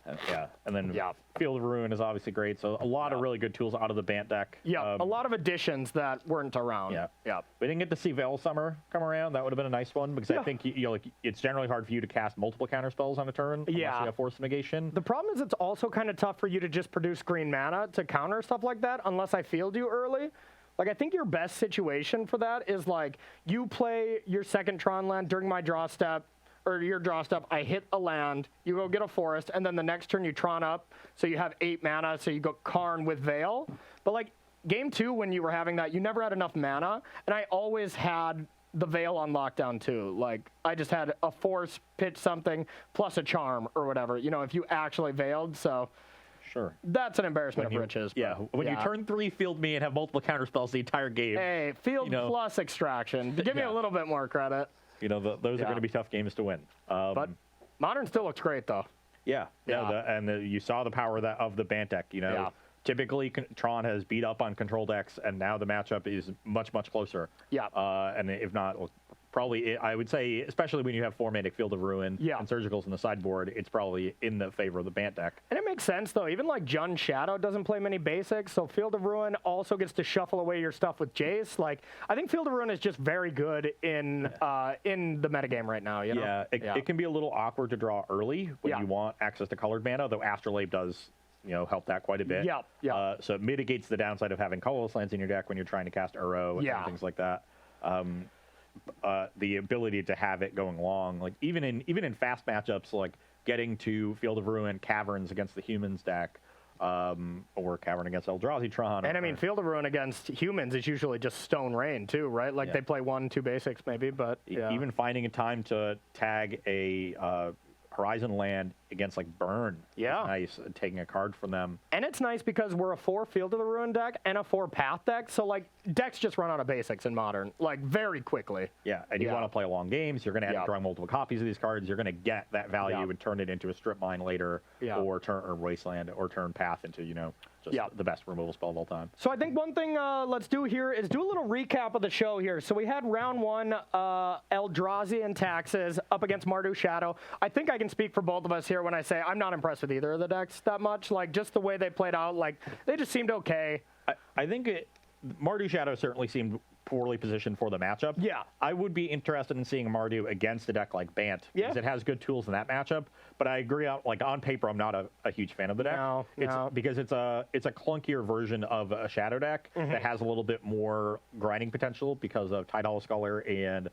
and then Field of Ruin is obviously great. So a lot of really good tools out of the Bant deck. Yeah, a lot of additions that weren't around. Yeah. We didn't get to see Veil Summer come around. That would have been a nice one because I think you know, like, it's generally hard for you to cast multiple counter spells on a turn unless you have Force of Negation. The problem is it's also kind of tough for you to just produce green mana to counter stuff like that unless I field you early. Like, I think your best situation for that is like you play your second Tron land during my draw step, or your draw step, I hit a land, you go get a forest, and then the next turn you Tron up, so you have 8 mana, so you go Karn with Veil. But like, game 2, when you were having that, you never had enough mana, and I always had the Veil on lockdown too. Like, I just had a force, pitch something, plus a charm, or whatever, you know, if you actually Veiled, so. Sure. That's an embarrassment of riches. Yeah, when you turn 3 field me and have multiple counter spells the entire game. Hey, field plus extraction. Give me a little bit more credit. You know, those are Yeah. going to be tough games to win. But Modern still looks great, though. Yeah, Yeah. you saw the power of the Bant deck. You know, Yeah. typically Tron has beat up on control decks, and now the matchup is much closer. Yeah. And if not, probably I would say, especially when you have 4-mana Field of Ruin Yeah. and Surgicals in the sideboard, it's probably in the favor of the Bant deck. And it makes sense, though. Even like Jund Shadow doesn't play many basics, so Field of Ruin also gets to shuffle away your stuff with Jace. Like, I think Field of Ruin is just very good in the metagame right now. You know? Yeah, it can be a little awkward to draw early when Yeah. you want access to colored mana, though Astrolabe does, help that quite a bit. Yeah. So it mitigates the downside of having colorless lands in your deck when you're trying to cast Uro Yeah. and things like that. The ability to have it going long, like even in fast matchups, like getting to Field of Ruin Caverns against the humans deck, or Cavern against Eldrazi Tron. And I mean, Field of Ruin against humans is usually just Stone Rain, too, right? Like, Yeah. they play 1-2 basics, maybe, but yeah. Even finding a time to tag a Horizon land against like Burn. Yeah. Is nice. Taking a card from them. And it's nice because we're a 4 Field of the Ruin deck and a 4 Path deck, so, like, decks just run out of basics in Modern, like, very quickly. Yeah, and you Yeah. want to play long games. You're going to end up Yeah. drawing multiple copies of these cards. You're going to get that value Yeah. and turn it into a strip mine later, Yeah. or turn Wasteland, or turn Path into just Yeah. the best removal spell of all time. So I think one thing let's do here is do a little recap of the show here. So we had round 1, Eldrazi and Taxes up against Mardu Shadow. I think I can speak for both of us here when I say I'm not impressed with either of the decks that much. Like, just the way they played out, like, they just seemed okay. I think Mardu Shadow certainly seemed poorly positioned for the matchup. Yeah. I would be interested in seeing Mardu against a deck like Bant, Yeah. because it has good tools in that matchup. But I agree, on paper, I'm not a huge fan of the deck. No. Because it's a clunkier version of a Shadow deck Mm-hmm. that has a little bit more grinding potential because of Tidal Scholar and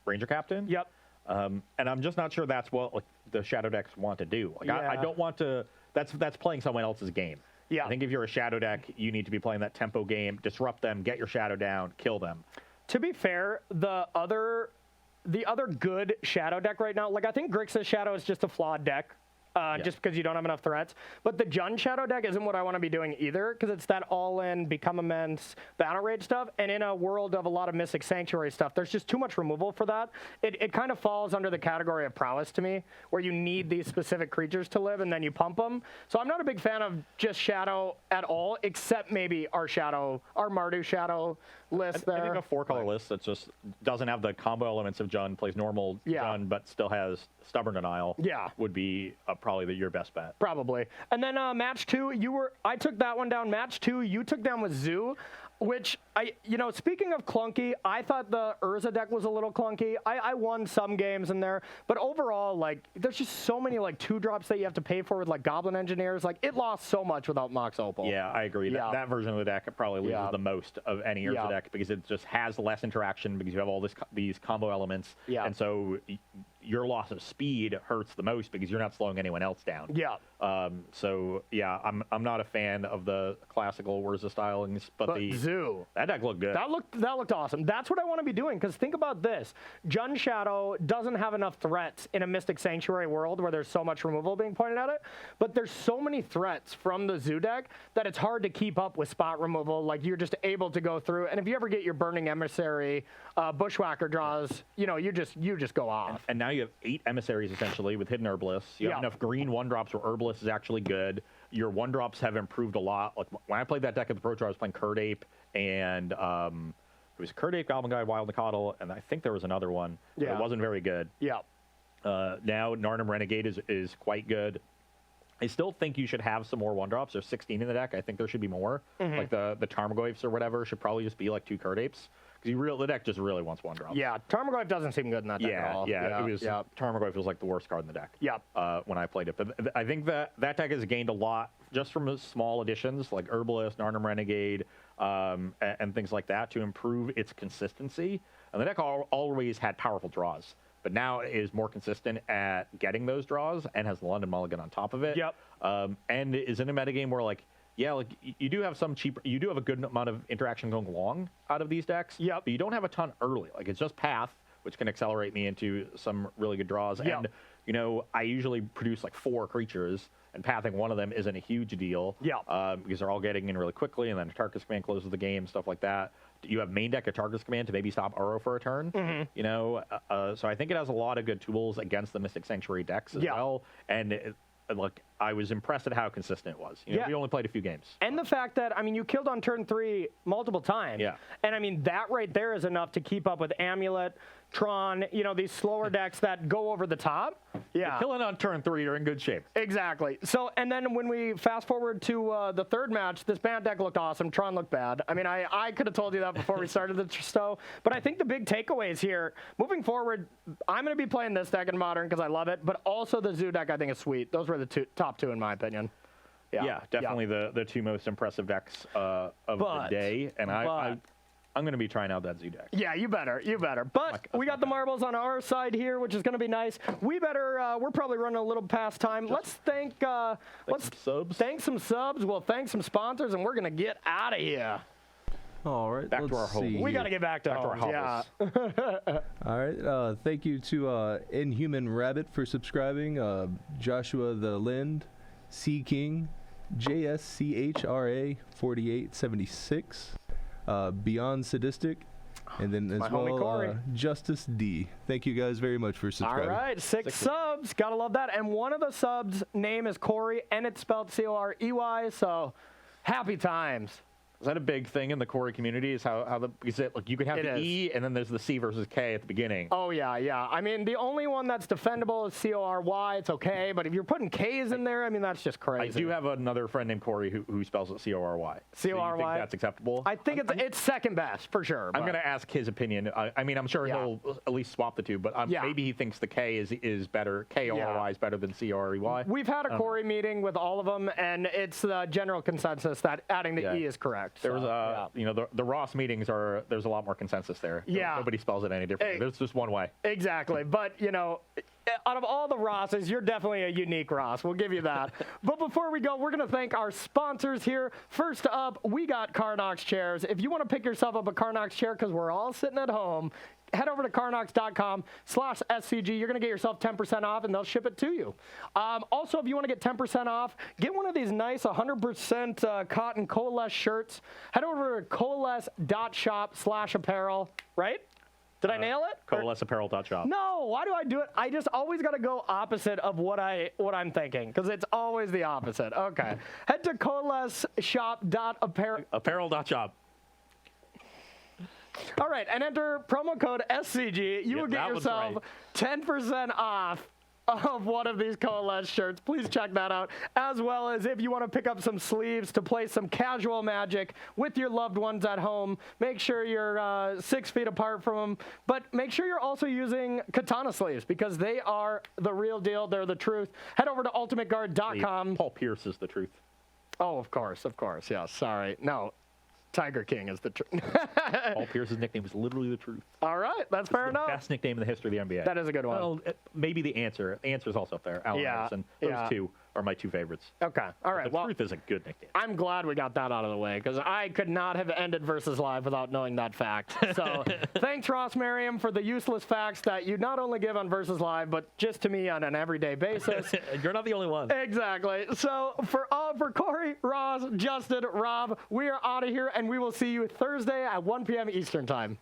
Ranger Captain. Yep. And I'm just not sure that's what the Shadow decks want to do. I Yeah. don't want to. That's playing someone else's game. Yeah. I think if you're a Shadow deck, you need to be playing that tempo game, disrupt them, get your Shadow down, kill them. To be fair, the other good Shadow deck right now, like, I think Grixis Shadow is just a flawed deck. Just because you don't have enough threats. But the Jund Shadow deck isn't what I want to be doing either, because it's that all-in, become immense, battle rage stuff. And in a world of a lot of Mystic Sanctuary stuff, there's just too much removal for that. It kind of falls under the category of prowess to me, where you need these specific creatures to live, and then you pump them. So I'm not a big fan of just Shadow at all, except maybe our Mardu Shadow list there. I think a 4-color list that just doesn't have the combo elements of Jund, plays normal Jund, but still has Stubborn Denial. Yeah. Would be probably your best bet. Probably. And then match 2, I took that one down. Match 2, you took down with Zoo, which speaking of clunky, I thought the Urza deck was a little clunky. I won some games in there, but overall, like, there's just so many, like, 2-drops that you have to pay for with, like, Goblin Engineers. Like, it lost so much without Mox Opal. Yeah, I agree. Yeah. That version of the deck probably loses the most of any Urza Yeah. deck, because it just has less interaction, because you have all these combo elements. Yeah. And so your loss of speed hurts the most because you're not slowing anyone else down. Yeah. So yeah, I'm not a fan of the classical Urza stylings, but the Zoo. that deck looked good. That looked awesome. That's what I want to be doing, because think about this. Jund Shadow doesn't have enough threats in a Mystic Sanctuary world where there's so much removal being pointed at it, but there's so many threats from the Zoo deck that it's hard to keep up with spot removal. Like, you're just able to go through, and if you ever get your Burning Emissary Bushwhacker draws, you just go off. And now you have 8 emissaries essentially with hidden Herbalists. You have enough green 1-drops where Herbalist is actually good. Your 1-drops have improved a lot. Like, when I played that deck at the Pro Tour, I was playing Curd Ape, and it was Curd Ape, Goblin Guy, Wild Nicodle, and I think there was another one. But Yeah. it wasn't very good. Yeah. Now Narnum Renegade is quite good. I still think you should have some more 1-drops. There's 16 in the deck. I think there should be more. Like the Tarmogoyfs or whatever should probably just be like 2 Curd Apes. Because the deck just really wants 1-drops. Yeah, Tarmogoyf doesn't seem good in that deck at all. It was Tarmogoyf was like the worst card in the deck. Yeah. When I played it, but I think that deck has gained a lot just from small additions like Herbalist, Narnum Renegade, and things like that to improve its consistency. And the deck always had powerful draws, but now it is more consistent at getting those draws and has the London Mulligan on top of it. Yep. And is in a metagame where, like, yeah, like you do have you do have a good amount of interaction going long out of these decks. Yep. But you don't have a ton early. Like, it's just Path, which can accelerate me into some really good draws. Yep. And I usually produce like 4 creatures, and pathing one of them isn't a huge deal. Yeah. Because they're all getting in really quickly, and then Tarkus Command closes the game, stuff like that. You have main deck a Tarkus Command to maybe stop Uro for a turn. You know, so I think it has a lot of good tools against the Mystic Sanctuary decks as well. And look, I was impressed at how consistent it was. You know, we only played a few games. And the fact that, I mean, you killed on turn 3 multiple times. Yeah. And I mean, that right there is enough to keep up with Amulet, Tron, you know, these slower decks that go over the top. Yeah. Killing on turn 3, you're in good shape. Exactly. So, and then when we fast forward to the third match, this Bant deck looked awesome. Tron looked bad. I mean, I could have told you that before we started the show. But I think the big takeaways here, moving forward, I'm going to be playing this deck in Modern because I love it. But also the Zoo deck I think is sweet. Those were the top two in my opinion. Yeah, definitely the two most impressive decks of the day. And I'm going to be trying out that Zoo deck. Yeah, you better. But we got the marbles on our side here, which is going to be nice. We better, we're probably running a little past time. Let's thank some subs. We'll thank some sponsors, and we're going to get out of here. All right. Back to our home. We got to get back to our hovels. Yeah. All right. Thank you to Inhuman Rabbit for subscribing, Joshua the Lind, Sea King, JSCHRA 4876, Beyond Sadistic, and then as well Justice D. Thank you guys very much for subscribing. All right, six subs. Gotta love that. And one of the subs' name is Corey, and it's spelled Corey. So happy times. Is that a big thing in the Corey community? Is is it like you can have the E and then there's the C versus K at the beginning? Oh yeah. I mean, the only one that's defendable is Cory. It's okay, but if you're putting K's in there, I mean that's just crazy. I do have another friend named Corey who spells it Cory. So you think that's acceptable? I think it's second best for sure. I'm going to ask his opinion. I mean, I'm sure he'll at least swap the two, but maybe he thinks the K is better. Kory is better than Cory. We've had a Corey meeting with all of them, and it's the general consensus that adding the E is correct. There was you know, the Ross meetings there's a lot more consensus there. Yeah. Nobody spells it any differently. There's just one way. Exactly. But, you know, out of all the Rosses, you're definitely a unique Ross. We'll give you that. But before we go, we're going to thank our sponsors here. First up, we got Carnox chairs. If you want to pick yourself up a Carnox chair because we're all sitting at home, head over to carnox.com/SCG. You're going to get yourself 10% off, and they'll ship it to you. Also, if you want to get 10% off, get one of these nice 100% cotton coalesce shirts. Head over to coalesce.shop/apparel, right? Did I nail it? Coalesceapparel.shop. No, why do I do it? I just always got to go opposite of what I'm thinking, because it's always the opposite. Okay. Head to coalesceshop.apparel.shop. All right, and enter promo code SCG. You will get yourself 10% off of one of these Coalesce shirts. Please check that out. As well as if you want to pick up some sleeves to play some casual Magic with your loved ones at home, make sure you're 6 feet apart from them. But make sure you're also using katana sleeves because they are the real deal. They're the truth. Head over to ultimateguard.com. Paul Pierce is the truth. Oh, of course. Yeah, sorry. No. Tiger King is the truth. Paul Pierce's nickname is literally the truth. All right, that's fair enough. Best nickname in the history of the NBA. That is a good one. Well, maybe the answer. The answer is also up there. Allen Iverson. Those two are my two favorites. Okay. All right. The truth is a good nickname. I'm glad we got that out of the way because I could not have ended Versus Live without knowing that fact. So thanks, Ross Merriam, for the useless facts that you not only give on Versus Live, but just to me on an everyday basis. You're not the only one. Exactly. So for Corey, Ross, Justin, Rob, we are out of here, and we will see you Thursday at 1 p.m. Eastern Time.